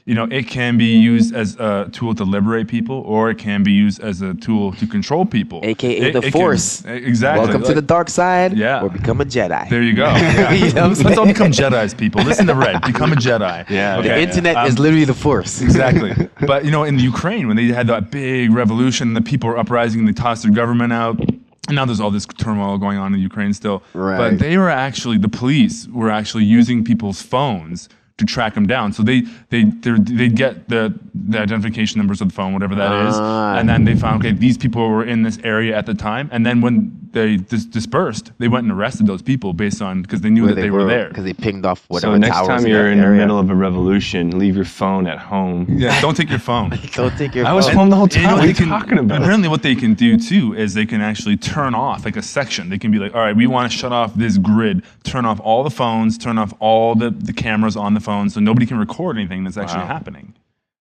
S3: it can be used as a tool to liberate people, or it can be used as a tool to control people.
S1: AKA the Force.
S3: Exactly.
S1: Welcome to the dark side, or become a Jedi.
S3: There you go.
S1: You know
S3: Let's all become Jedis, people. Listen to Red. Become a Jedi.
S2: Yeah.
S1: The internet is literally the Force.
S3: Exactly. But, in the Ukraine, when they had that big revolution, the people were uprising and they tossed their government out. And now there's all this turmoil going on in Ukraine still.
S1: Right.
S3: But the police were actually using people's phones to track them down. So they'd get the identification numbers of the phone, whatever that is, and then they found, okay, these people were in this area at the time, and then when they dispersed, they went and arrested those people because they knew that they were there.
S1: Because they pinged off whatever.
S2: So next time you're in the middle of a revolution, leave your phone at home.
S3: Yeah, don't take your phone.
S1: Don't take your phone.
S2: I was home the whole time. What are you talking about?
S3: Apparently what they can do too is they can actually turn off like a section. They can be like, all right, we want to shut off this grid, turn off all the phones, turn off all the cameras on the phones so nobody can record anything that's actually happening.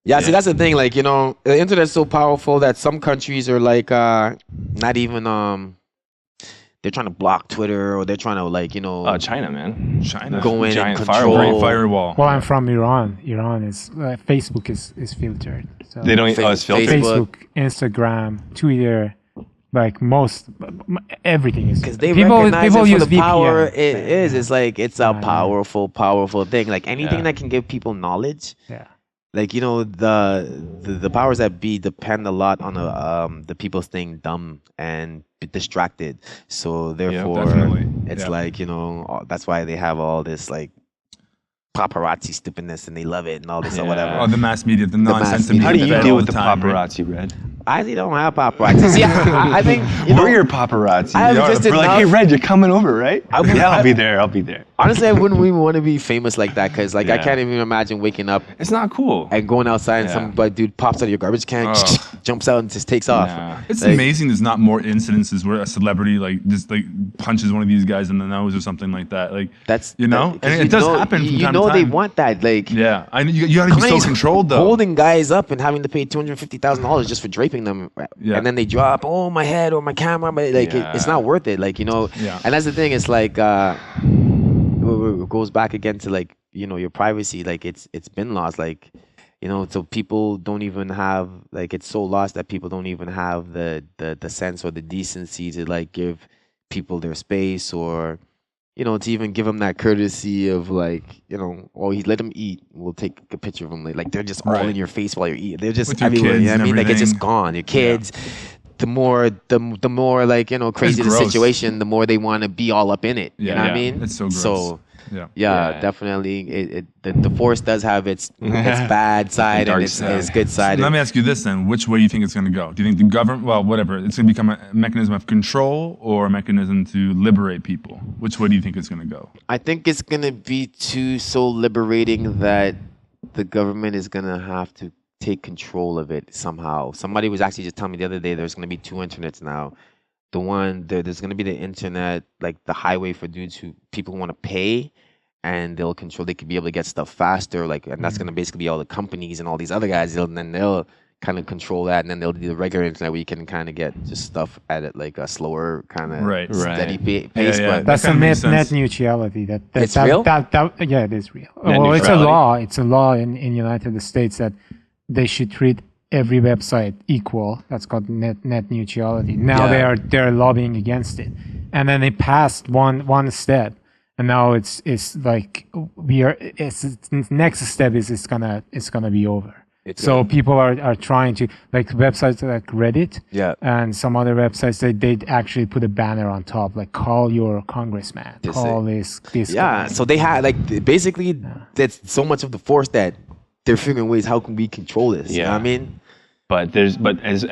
S1: Yeah, see, that's the thing. Like, the internet's so powerful that some countries are like not even they're trying to block Twitter, or they're trying to
S2: China, man.
S3: China.
S1: Go in
S2: Giant
S1: and control.
S3: firewall.
S4: Well, I'm from Iran. Iran is Facebook is filtered. So
S2: They don't. It's filtered.
S4: Facebook, Instagram, Twitter, like everything is.
S1: Because they
S4: people
S1: recognize it
S4: use
S1: for the
S4: VPN.
S1: power it is. It's like it's a powerful thing. Like anything that can give people knowledge.
S4: Yeah.
S1: Like, the powers that be depend a lot on the people staying dumb and distracted. So therefore,
S3: definitely.
S1: it's like, that's why they have all this like paparazzi stupidness and they love it and all this or whatever.
S3: Oh, the mass media, the nonsense.
S1: media.
S2: How do you
S3: fed
S2: deal
S3: all
S2: with the
S3: time, right?
S2: paparazzi, Red?
S1: I don't have paparazzi. See, I think
S2: We're your paparazzi.
S1: I have just
S2: We're like,
S1: enough-
S2: hey, Red, you're coming over, right?
S1: I would-
S2: Yeah, I'll be there. I'll be there.
S1: honestly, I wouldn't even want to be famous like that because like I
S2: Yeah.
S1: can't even imagine waking up
S2: It's not cool.
S1: and going outside and
S2: Yeah.
S1: some like, dude pops out of your garbage can,
S3: Ugh.
S1: jumps out and just takes off.
S2: Nah.
S3: It's
S1: Like-
S3: amazing there's not more incidences where a celebrity like just like punches one of these guys in the nose or something like that. Like
S1: That's
S3: you know,
S1: that- 'cause
S3: and it does happen from
S1: You
S3: time
S1: know
S3: to
S1: they
S3: time.
S1: want that. Like
S3: Yeah, I know you gotta be so
S1: companies
S3: controlled though.
S1: holding guys up and having to pay $250,000 just for draping them,
S3: Yeah.
S1: and then they drop, oh my head or my camera, but like it's
S2: Yeah.
S1: not worth it. Like
S3: Yeah.
S1: and that's the thing. It's like it goes back again to like your privacy. Like it's been lost. Like so people don't even have like it's so lost that people don't even have the sense or the decency to like give people their space or to even give them that courtesy of like he let them eat, we'll take a picture of them. Like they're just all
S3: Right.
S1: in your face while you're eating. They're just
S3: With your
S1: everywhere.
S3: kids
S1: You know what I
S3: and
S1: mean? Like it's just
S3: everything.
S1: gone. Your kids. The more like crazy the
S3: gross.
S1: situation, the more they want to be all up in it. You know what I
S3: Yeah.
S1: mean?
S3: It's so gross.
S1: So
S3: Yeah.
S1: yeah,
S2: Yeah.
S1: definitely. The force does have its bad side
S2: Dark
S1: and its
S2: side.
S1: good side.
S3: Let me ask you this then: which way do you think it's going to go? Do you think the government, well, whatever, it's going to become a mechanism of control or a mechanism to liberate people? Which way do you think it's going to go?
S1: I think it's gonna be so liberating that the government is gonna have to take control of it somehow. Somebody was actually just telling me the other day there's gonna be two internets now. The one there's gonna be the internet, like the highway for dudes who people want to pay, and they'll control. They could be able to get stuff faster, like, and that's gonna basically be all the companies and all these other guys. They'll kind of control that, and then they'll do the regular internet where you can kind of get just stuff at it like a slower kind of
S3: Right.
S1: steady
S2: Right.
S1: pace.
S3: Yeah,
S1: But
S4: That's
S3: That
S4: a
S3: kinda makes
S4: net
S3: sense.
S4: neutrality.
S1: It's real?
S4: Yeah, it is real.
S2: Net
S4: Well, it's a
S2: neutrality.
S4: law. It's a law in United States that they should treat every website equal. That's called net neutrality. Now
S1: Yeah.
S4: they're lobbying against it, and then they passed one step, and now it's like it's next step is it's gonna be over. So people are trying to, like websites like Reddit
S1: Yeah.
S4: and some other websites, they actually put a banner on top like call your congressman,
S1: This
S4: call this
S1: Yeah,
S4: guy.
S1: so they had like basically that's so much of the force that they're figuring ways how can we control this. You know what I
S2: Yeah.
S1: mean?
S2: But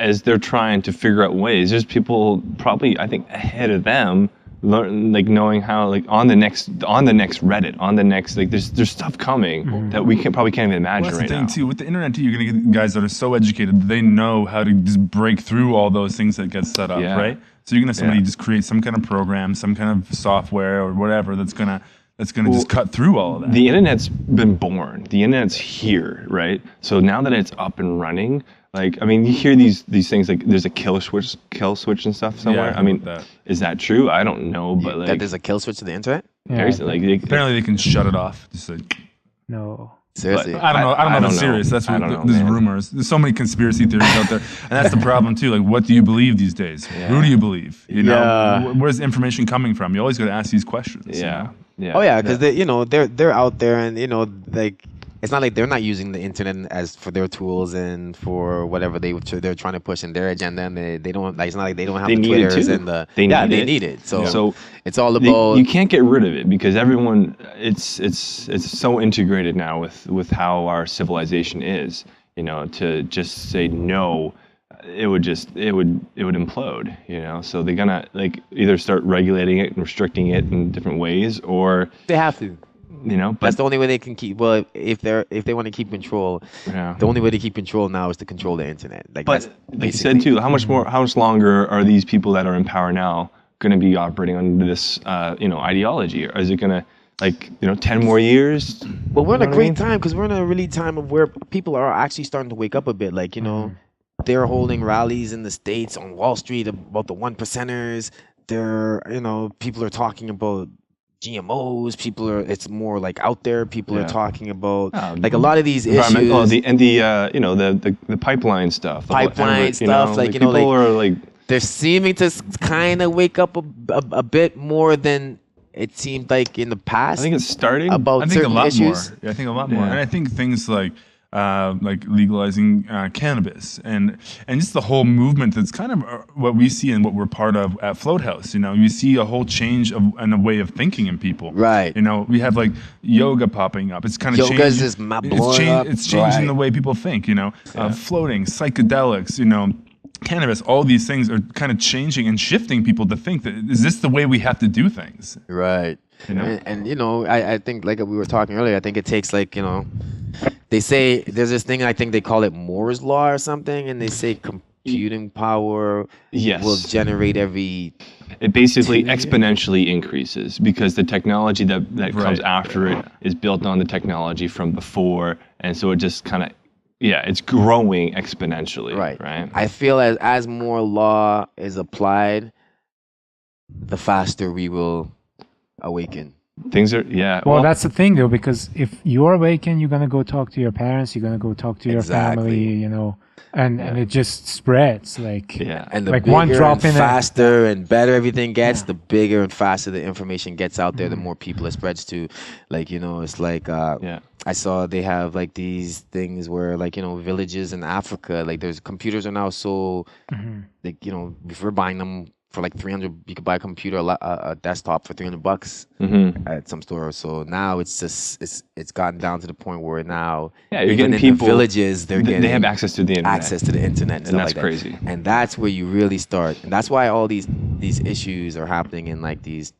S2: as they're trying to figure out ways, there's people probably I think ahead of them, knowing how like on the next Reddit, on the next like there's stuff coming that we probably can't even imagine
S3: Well, that's
S2: right
S3: the thing
S2: now.
S3: too. With the internet too, you're gonna get guys that are so educated that they know how to just break through all those things that get set up,
S2: Yeah.
S3: right? So you're gonna have somebody
S2: Yeah.
S3: just create some kind of program, some kind of software or whatever that's gonna just cut through all of that.
S2: The internet's been born. The internet's here, right? So now that it's up and running, like I mean, you hear these things like there's a kill switch and stuff somewhere.
S3: I
S2: I mean,
S3: heard that.
S2: is that true? I don't know, but
S1: that
S2: like
S1: there's a kill switch to the internet?
S2: there's, like
S3: Apparently they can shut it off. Just like,
S4: No.
S1: Seriously.
S3: I don't know. I don't know if
S2: don't
S3: it's
S2: know.
S3: serious. That's
S2: I
S3: what
S2: don't know,
S3: there's
S2: man.
S3: rumors. There's so many conspiracy theories out there, and that's the problem too. Like, what do you believe these days? Who do you believe? You know,
S1: Yeah.
S3: where's the information coming from? You always got to ask these questions. you
S2: yeah,
S3: know?
S2: yeah.
S1: Oh yeah, because they're out there and like it's not like they're not using the internet as for their tools and for whatever they're trying to push in their agenda, and they don't like it's not like they don't have
S2: They
S1: the
S2: need it
S1: Twitters
S2: too.
S1: and the
S2: They
S1: they
S2: need it.
S1: need it. So,
S2: So
S1: it's all about
S2: you can't get rid of it because everyone it's so integrated now with how our civilization is. You know, to just say no, it would implode. You know, so they're gonna like either start regulating it and restricting it in different ways, or
S1: they have to.
S2: you know,
S1: That's
S2: but
S1: the only way they can keep. Well, if they want to keep control,
S2: yeah.
S1: the only way to keep control now is to control the internet. Like,
S2: But
S1: that's
S2: like you said too, how much longer are these people that are in power now going to be operating under this ideology? Or is it going to 10 more years?
S1: But we're in
S2: You
S1: a
S2: know what I
S1: great
S2: mean?
S1: time because we're in a really time of where people are actually starting to wake up a bit. Like, they're holding rallies in the States on Wall Street about the one percenters. People are talking about GMOs. It's more like out there. People are
S2: Yeah.
S1: talking about
S2: Oh,
S1: like a lot of these issues.
S2: the pipeline stuff. the whole
S1: Pipeline
S2: Everett,
S1: stuff,
S2: people are like
S1: They're seeming to kind of wake up a bit more than it seemed like in the past.
S2: I think it's starting.
S1: about
S3: I think a
S1: certain
S3: lot
S1: issues.
S3: more. Yeah, I think a lot more.
S2: Yeah.
S3: And I think things like like legalizing cannabis, and just the whole movement that's kind of what we see and what we're part of at Float House. You see a whole change in a way of thinking in people.
S1: Right.
S3: We have like yoga popping up. It's kind of
S1: Yoga's just blowing up.
S3: It's changing the way people think. Floating, psychedelics. Cannabis, all these things are kind of changing and shifting people to think that, is this the way we have to do things?
S1: Right. And I think, like we were talking earlier, I think it takes they say there's this thing, I think they call it Moore's Law or something, and they say computing power will generate
S2: it basically exponentially increases because the technology that comes after it is built on the technology from before, and so it just kind of it's growing exponentially. Right.
S1: I feel as more law is applied, the faster we will awaken.
S2: Things are
S4: Well, that's the thing though, because if you're awakened, you're gonna go talk to your parents, you're gonna go talk to your family, and it just spreads
S1: and the
S4: like
S1: bigger
S4: one drop
S1: and
S4: in
S1: faster and better everything gets, the bigger and faster the information gets out there, the more people it spreads to. It's like I saw they have like these things where villages in Africa, like there's computers are now so if we're buying them for like $300, you could buy a computer, a desktop for $300 at some store. So now it's just it's gotten down to the point where now
S2: you're getting people
S1: in the villages, they have
S2: access to the internet,
S1: and
S2: that's crazy.
S1: And that's where you really start, and that's why all these issues are happening in like these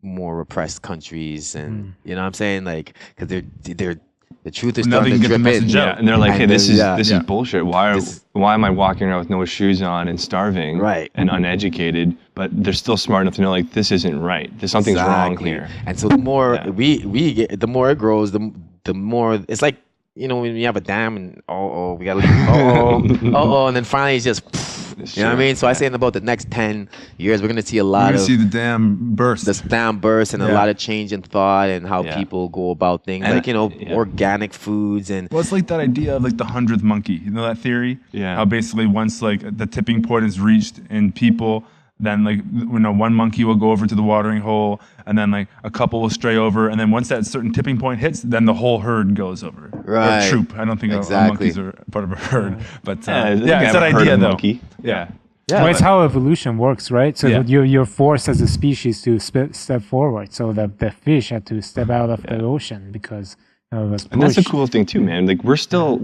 S1: more repressed countries, and you know what I'm saying, because they're the truth is starting to drip in.
S2: And they're like, hey, this is bullshit. Why am I walking around with no shoes on and starving and uneducated? But they're still smart enough to know this isn't right. Something's wrong here.
S1: And so the more we get, the more it grows, the more it's like when you have a dam and we gotta leave. And then finally it's just. You know what I mean? So I say in about the next 10 years, we're going to see a lot of...
S3: see the dam burst.
S1: The dam burst and a lot of change in thought and how people go about things. And, organic foods and...
S3: Well, it's like that idea of like the 100th monkey. You know that theory?
S2: Yeah.
S3: How basically once like the tipping point is reached in people, then one monkey will go over to the watering hole, and then like a couple will stray over, and then once that certain tipping point hits, then the whole herd goes over.
S1: Right.
S3: Or troop. I don't think monkeys are part of a herd, but it's that idea though.
S2: Monkey.
S4: Yeah, well, it's how evolution works, right? So you're forced as a species to step forward. So the fish had to step out of the ocean because it was pushed.
S2: And that's the cool thing too, man. Like we're still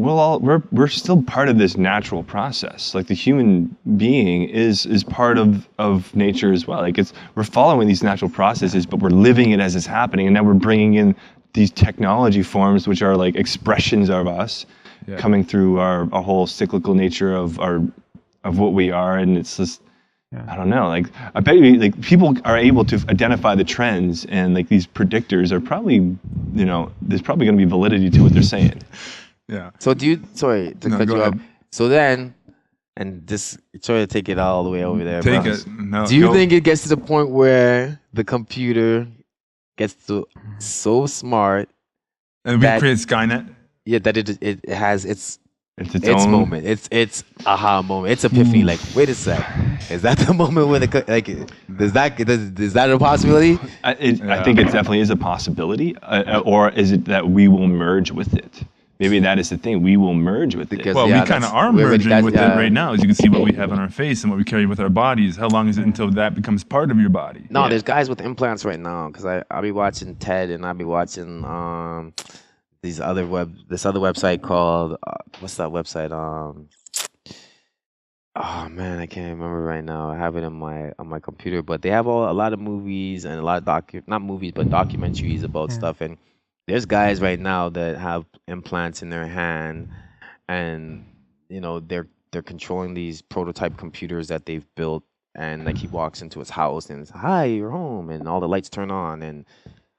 S2: part of this natural process. Like the human being is part of nature as well. Like we're following these natural processes, but we're living it as it's happening. And now we're bringing in these technology forms, which are like expressions of us coming through our whole cyclical nature of what we are, and it's just I don't know. Like I bet you, like people are able to identify the trends, and like these predictors are probably, there's probably going to be validity to what they're saying.
S3: Yeah.
S1: So sorry to cut you off. So then, and this, sorry to take it all the way over there.
S3: Take it. No.
S1: Do you think it gets to the point where the computer gets so smart
S3: and we create Skynet?
S1: Yeah, that it has its
S2: own
S1: moment. It's aha moment. It's epiphany. Like, wait a sec, is that the moment when is that a possibility?
S2: I think it definitely is a possibility, or is it that we will merge with it? Maybe that is the thing. We will merge with it.
S3: Well, we kind of are merging with it right now. As you can see what we have on our face and what we carry with our bodies. How long is it until that becomes part of your body?
S1: No, there's guys with implants right now. Because I'll be watching TED and I'll be watching this other website called what's that website? Oh man, I can't remember right now. I have it on my computer, but they have a lot of movies and a lot of not movies but documentaries about stuff. And there's guys right now that have implants in their hand, and they're controlling these prototype computers that they've built. And like he walks into his house and it's, hi, you're home, and all the lights turn on and.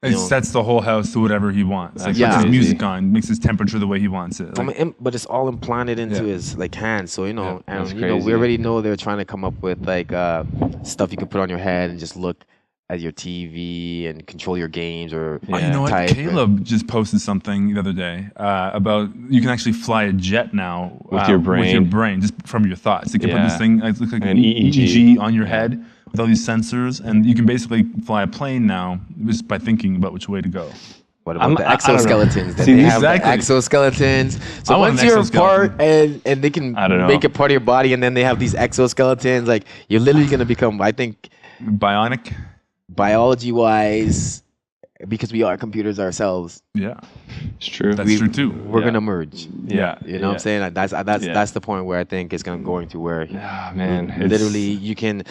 S3: It sets the whole house to whatever he wants. Like puts his music on, makes his temperature the way he wants it. Like,
S1: but it's all implanted into his hand. So and we already know they're trying to come up with like stuff you can put on your head and just look at your TV and control your games or.
S3: You know what? Caleb just posted something the other day about you can actually fly a jet now
S2: with your brain,
S3: just from your thoughts. You can put this thing, it looks like an EEG on your head. With all these sensors, and you can basically fly a plane now just by thinking about which way to go.
S1: What about the
S2: I don't know.
S1: exoskeletons? Then
S2: See,
S1: they have the
S3: exactly.
S1: exoskeletons.
S3: I
S1: So
S3: want
S1: once
S3: an
S1: you're a
S3: exoskeleton.
S1: part and they can
S2: I don't know.
S1: make it part of your body, and then they have these exoskeletons, like you're literally gonna become, I think,
S3: Bionic.
S1: biology-wise, because we are computers ourselves,
S3: Yeah,
S2: It's true.
S3: that's true too.
S1: we're
S2: Yeah.
S1: gonna merge.
S3: Yeah.
S1: You know what I'm saying? Like, that's the point where I think it's going to where
S2: Ah, man, it's-
S1: literally you can,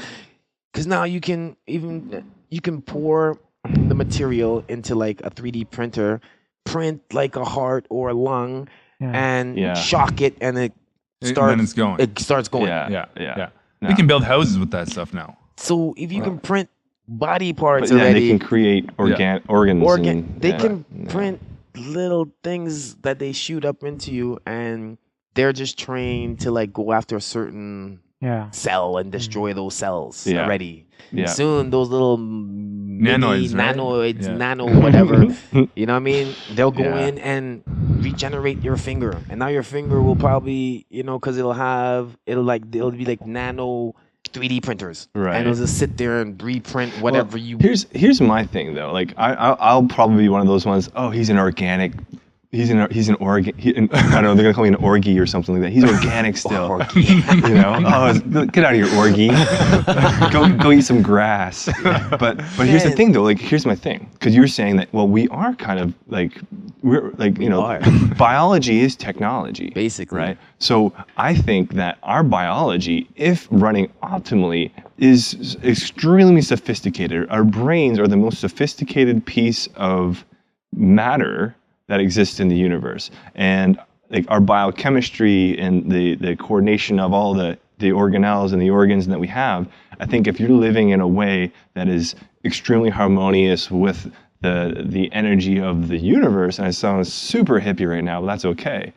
S1: because now you can pour the material into like a 3D printer, print like a heart or a lung, and
S2: Yeah.
S1: shock it, and
S3: And then it's going.
S1: It starts going.
S2: Yeah.
S3: Yeah.
S2: No.
S3: We can build houses with that stuff now.
S1: So if you can print body parts
S2: But yeah,
S1: already,
S2: they can create organs.
S1: they
S2: yeah.
S1: can print little things that they shoot up into you, and they're just trained to like go after a certain cell and destroy those cells already.
S2: Yeah.
S1: Soon those little
S3: Nanoids, right?
S1: nanoids,
S3: Yeah.
S1: nano whatever, you know what I mean? They'll go
S2: Yeah.
S1: in and regenerate your finger, and now your finger will probably, because it'll be like nano 3D printers,
S2: Right.
S1: and it'll just sit there and reprint whatever you.
S2: Here's my thing though. Like I'll probably be one of those ones. Oh, he's an organic. He's an organ. I don't know. They're gonna call me an orgy or something like that. He's organic still. You know. Oh, get out of your orgy. go eat some grass. But here's the thing though. Like here's my thing. Because you're saying that we are kind of like we're like biology is technology
S1: Basically.
S2: right. So I think that our biology, if running optimally, is extremely sophisticated. Our brains are the most sophisticated piece of matter that exists in the universe, and like our biochemistry and the coordination of all the organelles and the organs that we have. I think if you're living in a way that is extremely harmonious with the energy of the universe, and I sound super hippie right now, but that's okay.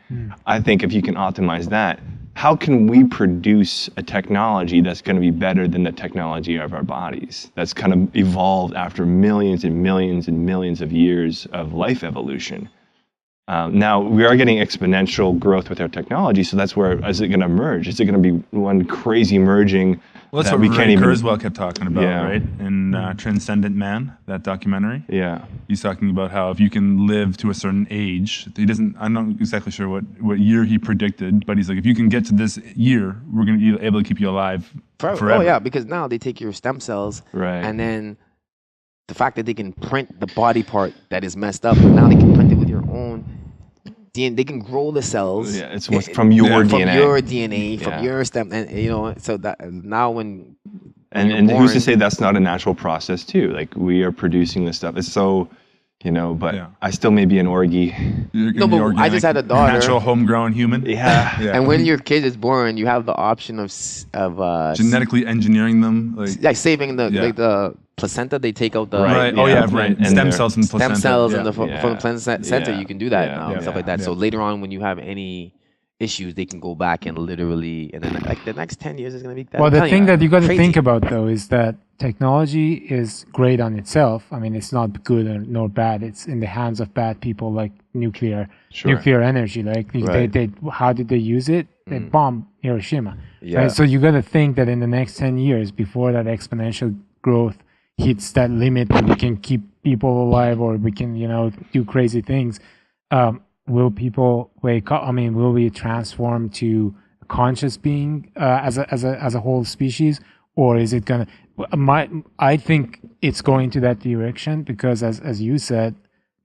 S2: I think if you can optimize that, how can we produce a technology that's going to be better than the technology of our bodies? That's kind of evolved after millions and millions and millions of years of life evolution. Now we are getting exponential growth with our technology, so that's where is it going to merge? Is it going to be one crazy merging?
S3: Well, that's
S2: that
S3: what
S2: we
S3: Ray
S2: can't even.
S3: Kurzweil kept talking about,
S2: Yeah.
S3: right? In Transcendent Man, that documentary.
S2: Yeah.
S3: He's talking about how if you can live to a certain age, I'm not exactly sure what year he predicted, but he's like, if you can get to this year, we're going to be able to keep you alive forever.
S1: Oh yeah, because now they take your stem cells,
S2: Right.
S1: and then the fact that they can print the body part that is messed up, and now they can print it with your own DNA. They can grow the cells.
S2: Yeah, it's from your DNA.
S1: From your DNA, from
S2: Yeah.
S1: your stem, and so that now when
S2: And
S1: you're
S2: who's to
S1: born-
S2: say that's not a natural process too? Like we are producing this stuff. It's so, but
S3: Yeah.
S2: I still may be an orgy.
S3: You're
S1: No,
S3: gonna be
S1: but I
S3: organic,
S1: just had a daughter.
S3: Natural, homegrown human.
S2: Yeah.
S3: Yeah.
S1: And when your kid is born, you have the option of
S3: Genetically engineering them.
S1: like saving the
S3: Yeah.
S1: like the placenta. They take out the
S3: Right.
S2: Yeah.
S3: Oh yeah,
S2: And-
S3: right.
S2: and
S3: Stem
S2: they're-
S3: cells from the
S1: stem
S3: placenta.
S1: cells
S3: yeah.
S1: and from the placenta.
S2: Yeah.
S1: You can do that
S2: Yeah.
S1: now and
S2: Yeah.
S1: stuff like that.
S3: Yeah.
S1: So later on, when you have any issues, they can go back and literally, and then like the next 10 years is gonna be that.
S4: Well,
S1: I'm
S4: the
S1: telling
S4: thing that you got to
S1: crazy.
S4: think about though is that technology is great on itself. I mean, it's not good nor bad. It's in the hands of bad people, like nuclear energy. Like
S1: Right.
S4: they how did they use it? They bombed Hiroshima.
S1: Yeah.
S4: Right? So you got to think that in the next 10 years, before that exponential growth hits that limit, and we can keep people alive, or we can do crazy things. Will people wake up? I mean, will we transform to a conscious being as a whole species, or is it gonna? I think it's going to that direction because, as you said,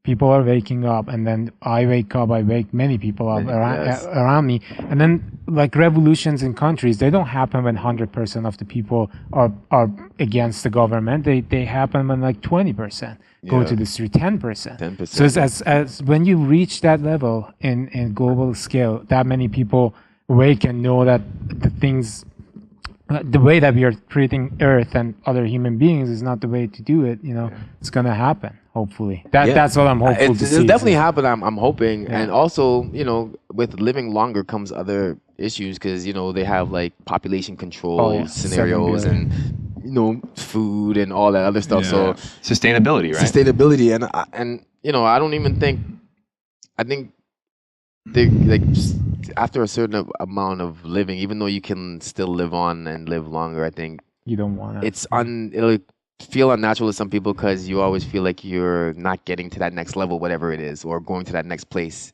S4: people are waking up, and then I wake up. I wake many people up around me, and then like revolutions in countries, they don't happen when 100% of the people are against the government. They happen when like 20% go to the street, 10%.
S1: 10%.
S4: So it's as when you reach that level in global scale, that many people wake and know that the way that we are treating Earth and other human beings is not the way to do it. It's gonna happen. Hopefully, that's what I'm hopeful to see.
S1: It'll definitely happen. I'm hoping, and also, with living longer comes other issues because they have like population control scenarios
S4: 7 billion.
S1: and food and all that other stuff.
S3: Yeah.
S1: So
S2: Sustainability, right?
S1: sustainability, and I don't even think. I think they like after a certain amount of living, even though you can still live on and live longer, I think
S4: You don't want to.
S1: it'll feel unnatural to some people because you always feel like you're not getting to that next level, whatever it is, or going to that next place.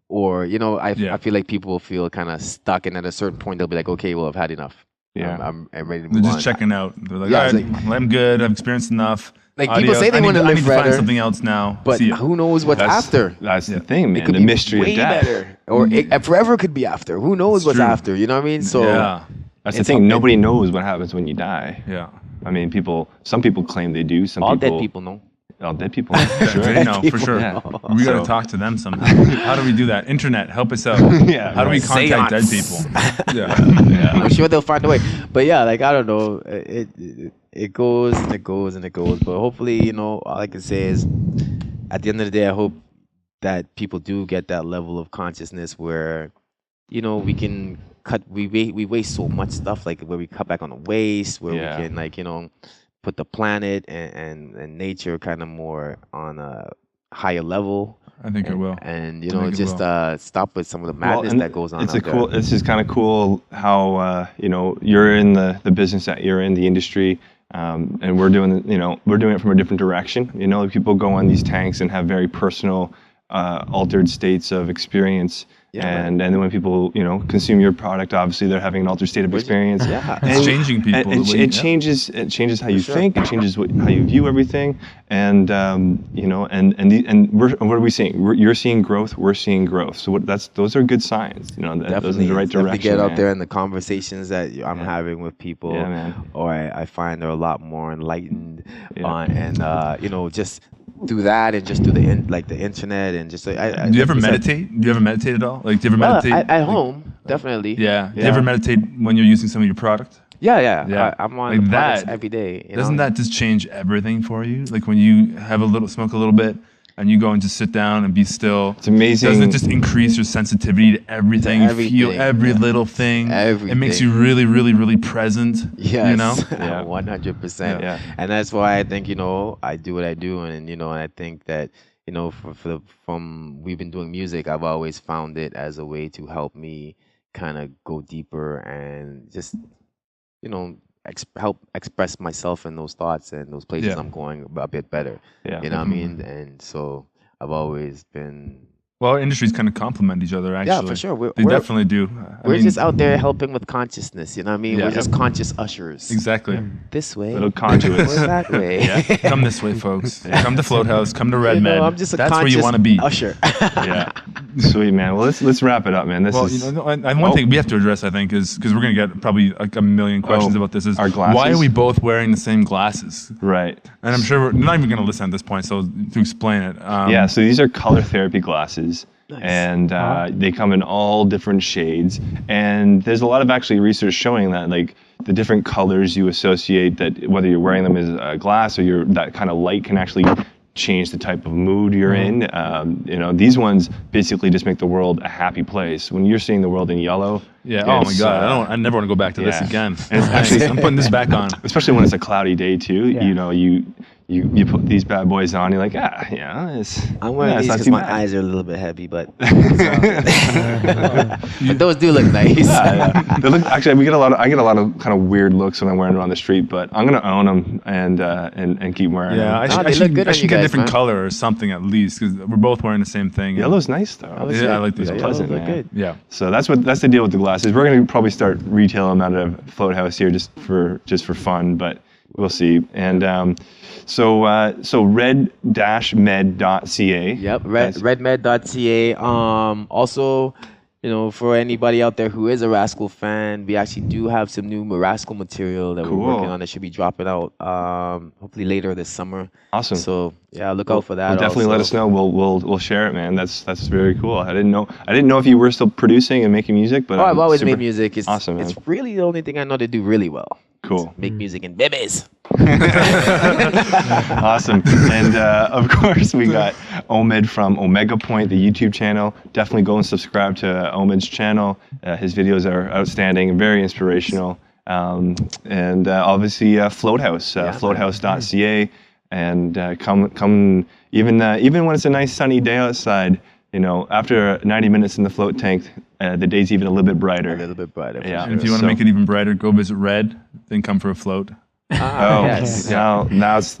S1: Or, you know, I feel like people will feel kind of stuck, and at a certain point, they'll be like, okay, well, I've had enough.
S2: Yeah.
S1: I'm ready to
S3: They're
S1: move
S3: just
S1: on.
S3: checking out. They're like,
S1: Yeah,
S3: all
S1: it's
S3: right, I'm good. I've experienced enough.
S1: Like, people say they want to live
S3: I need to find
S1: forever,
S3: something else now.
S1: but
S3: See ya.
S1: who knows what's after?
S2: That's the thing, man.
S1: It could
S2: The
S1: be
S2: mystery
S1: way
S2: of death.
S1: better. Or forever could be after. Who knows
S3: It's
S1: what's
S3: true.
S1: after? You know what I mean? So
S3: Yeah.
S2: That's the thing. Nobody knows what happens when you die.
S3: Yeah.
S2: I mean, some people claim they do. Some
S1: all
S2: people,
S1: dead people know.
S2: All dead people. Sure.
S3: They know, for
S1: People
S3: sure.
S2: Yeah.
S3: We got to
S2: So-
S3: talk to them somehow. How do we do that? Internet, help us out.
S2: Yeah,
S3: How do we
S2: right.
S3: contact dead
S1: Seance.
S3: people? Yeah.
S1: I'm sure they'll find a way. But yeah, like I don't know, it goes and it goes and it goes. But hopefully, you know, all I can say is, at the end of the day, I hope that people do get that level of consciousness where, you know, we can cut. We waste so much stuff, like where we cut back on the waste, where
S2: Yeah.
S1: we can, like, you know, put the planet and nature kind of more on a higher level.
S3: I think it will.
S1: And you
S3: I
S1: know,
S3: think it
S1: just
S3: will.
S1: stop with some of the madness
S2: and
S1: that goes on.
S2: It's
S1: out
S2: a
S1: there.
S2: cool. It's just kind of cool how you know, you're in the business that you're in, the industry, and we're doing it from a different direction. You know, people go on these tanks and have very personal, altered states of experience.
S1: Yeah,
S2: and then when people, you know, consume your product, obviously they're having an altered state of experience.
S1: Yeah.
S3: It's changing people.
S2: And
S3: the way-
S2: it changes how you
S1: sure.
S2: think. It changes how you view everything. And you know, and what are we seeing? You're seeing growth. We're seeing growth. So those are good signs. You know, those are the right
S1: definitely
S2: direction.
S1: get out
S2: man.
S1: there in the conversations that I'm having with people,
S2: Yeah, man.
S1: or I find they're a lot more enlightened
S2: Yeah.
S1: on, and you know, just do that and just do the internet and just.
S3: Do you ever meditate? Do you ever meditate at all? Like, do you ever meditate?
S1: At home, definitely.
S3: Yeah. Do you
S2: Yeah.
S3: ever meditate when you're using some of your product?
S1: Yeah.
S3: Yeah.
S1: I'm on
S3: Like
S1: the products
S3: that,
S1: every day. You
S3: Doesn't
S1: know?
S3: that just change everything for you? Like when you have smoke a little bit, and you go and just sit down and be still.
S2: It's amazing.
S3: Doesn't it just increase your sensitivity to everything? You feel
S1: everything,
S3: every little thing. It makes you
S1: Everything.
S3: really, really, really present.
S1: Yes,
S3: You know?
S2: Yeah.
S1: 100%.
S2: Yeah.
S1: And that's why I think, you know, I do what I do, and you know, and I think that, you know, from we've been doing music, I've always found it as a way to help me kind of go deeper and just, you know, help express myself in those thoughts and those places
S3: Yeah.
S1: I'm going a bit better.
S2: Yeah.
S1: You know what I mean? And so I've always been.
S3: Well, our industries kind of complement each other, actually.
S1: Yeah, for sure.
S3: They definitely do. I
S1: We're
S3: mean,
S1: just out there helping with consciousness. You know what I mean?
S3: Yeah.
S1: We're just conscious ushers.
S3: Exactly.
S1: This way.
S2: Little conduits.
S1: Or that way.
S3: Yeah. Come this way, folks. Come to Float House. Come to Red
S1: You know,
S3: Med.
S1: I'm just a
S3: That's where
S1: conscious
S3: you want to be.
S1: usher.
S2: Yeah. Sweet, man. Well, let's wrap it up, man. This
S3: Well,
S2: is
S3: you know, and one thing we have to address, I think, is because we're going to get probably like a million questions about this. Is
S2: our glasses?
S3: why are we both wearing the same glasses?
S2: right.
S3: And I'm sure we're not even going to listen at this point. So to explain it,
S2: Yeah, so these are color therapy glasses, and they come in all different shades. And there's a lot of actually research showing that, like, the different colors you associate, that whether you're wearing them as a glass or that kind of light can actually change the type of mood you're in. You know, these ones basically just make the world a happy place. When you're seeing the world in yellow,
S3: yeah. Oh my
S2: it's,
S3: God, I never want to go back to this
S2: yeah.
S3: again.
S2: And it's actually-
S3: I'm putting this back on.
S2: especially when it's a cloudy day too.
S4: Yeah.
S2: You know, you put these bad boys on, you're like, it's
S1: I'm wearing
S2: yeah, it's
S1: these
S2: not
S1: because
S2: too
S1: my
S2: bad.
S1: eyes are a little bit heavy, but but those do look nice.
S2: Yeah. They look, actually, I get a lot of kind of weird looks when I'm wearing them on the street, but I'm gonna own them and keep wearing
S3: Yeah,
S2: them.
S1: they look good
S3: I
S1: on
S3: should
S1: you
S3: get a
S1: guys,
S3: different
S1: man.
S3: color or something at least because we're both wearing the same thing.
S2: Yellow's nice though.
S1: looks
S3: Yeah, I
S1: good.
S3: like these.
S1: Yeah,
S2: pleasant,
S1: yellows look
S2: man.
S1: good.
S3: Yeah.
S2: So that's the deal with the glasses. We're gonna probably start retailing them out of Float House here just for fun, but we'll see. And so red-med.ca.
S1: Yep,
S2: That's-
S1: redmed.ca. Also, you know, for anybody out there who is a Rascal fan, we actually do have some new Rascal material that
S2: Cool.
S1: we're working on that should be dropping out hopefully later this summer.
S2: Awesome.
S1: So yeah, look out for that.
S2: Well, definitely let us
S1: also.
S2: know. We'll share it, man. That's very cool. I didn't know if you were still producing and making music, but
S1: Oh, I've always
S2: super
S1: made music. It's
S2: awesome, man.
S1: It's really the only thing I know to do really well.
S2: Cool.
S1: Make music and babies.
S2: Awesome. And of course, we got Omid from Omega Point, the YouTube channel. Definitely go and subscribe to Omid's channel. His videos are outstanding, very inspirational. And obviously, Float House, floathouse.ca. And come even when it's a nice sunny day outside, you know, after 90 minutes in the float tank, the day's even a little bit brighter.
S1: A little bit brighter. for
S2: Yeah.
S1: sure.
S3: And if you want to
S2: So-
S3: make it even brighter, go visit Red, then come for a float.
S1: Yes.
S2: Now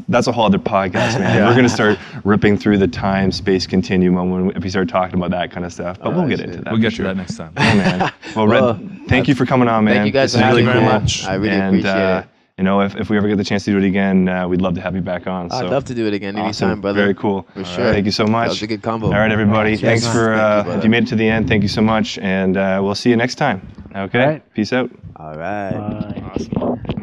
S2: that's a whole other podcast, man.
S1: Yeah.
S2: We're gonna start ripping through the time-space continuum if we start talking about that kind of stuff. But we'll get into that.
S3: We'll get
S2: for
S3: to that next time.
S2: Oh, man. Well, Red, thank you for coming on, man.
S1: Thank you guys
S2: This
S1: for
S2: is really
S1: having me
S2: cool.
S1: very much. I really appreciate it.
S2: You know, if we ever get the chance to do it again, we'd love to have you back on.
S1: I'd love to do it again
S2: awesome.
S1: anytime, brother.
S2: Very cool.
S1: For sure.
S2: Thank you so much.
S1: That was a good combo.
S2: All right, everybody. Thanks for
S1: Thank you,
S2: if you made it to the end. Thank you so much, and we'll see you next time. Okay.
S4: All right.
S2: Peace out.
S1: All right.
S4: Bye.
S3: Awesome.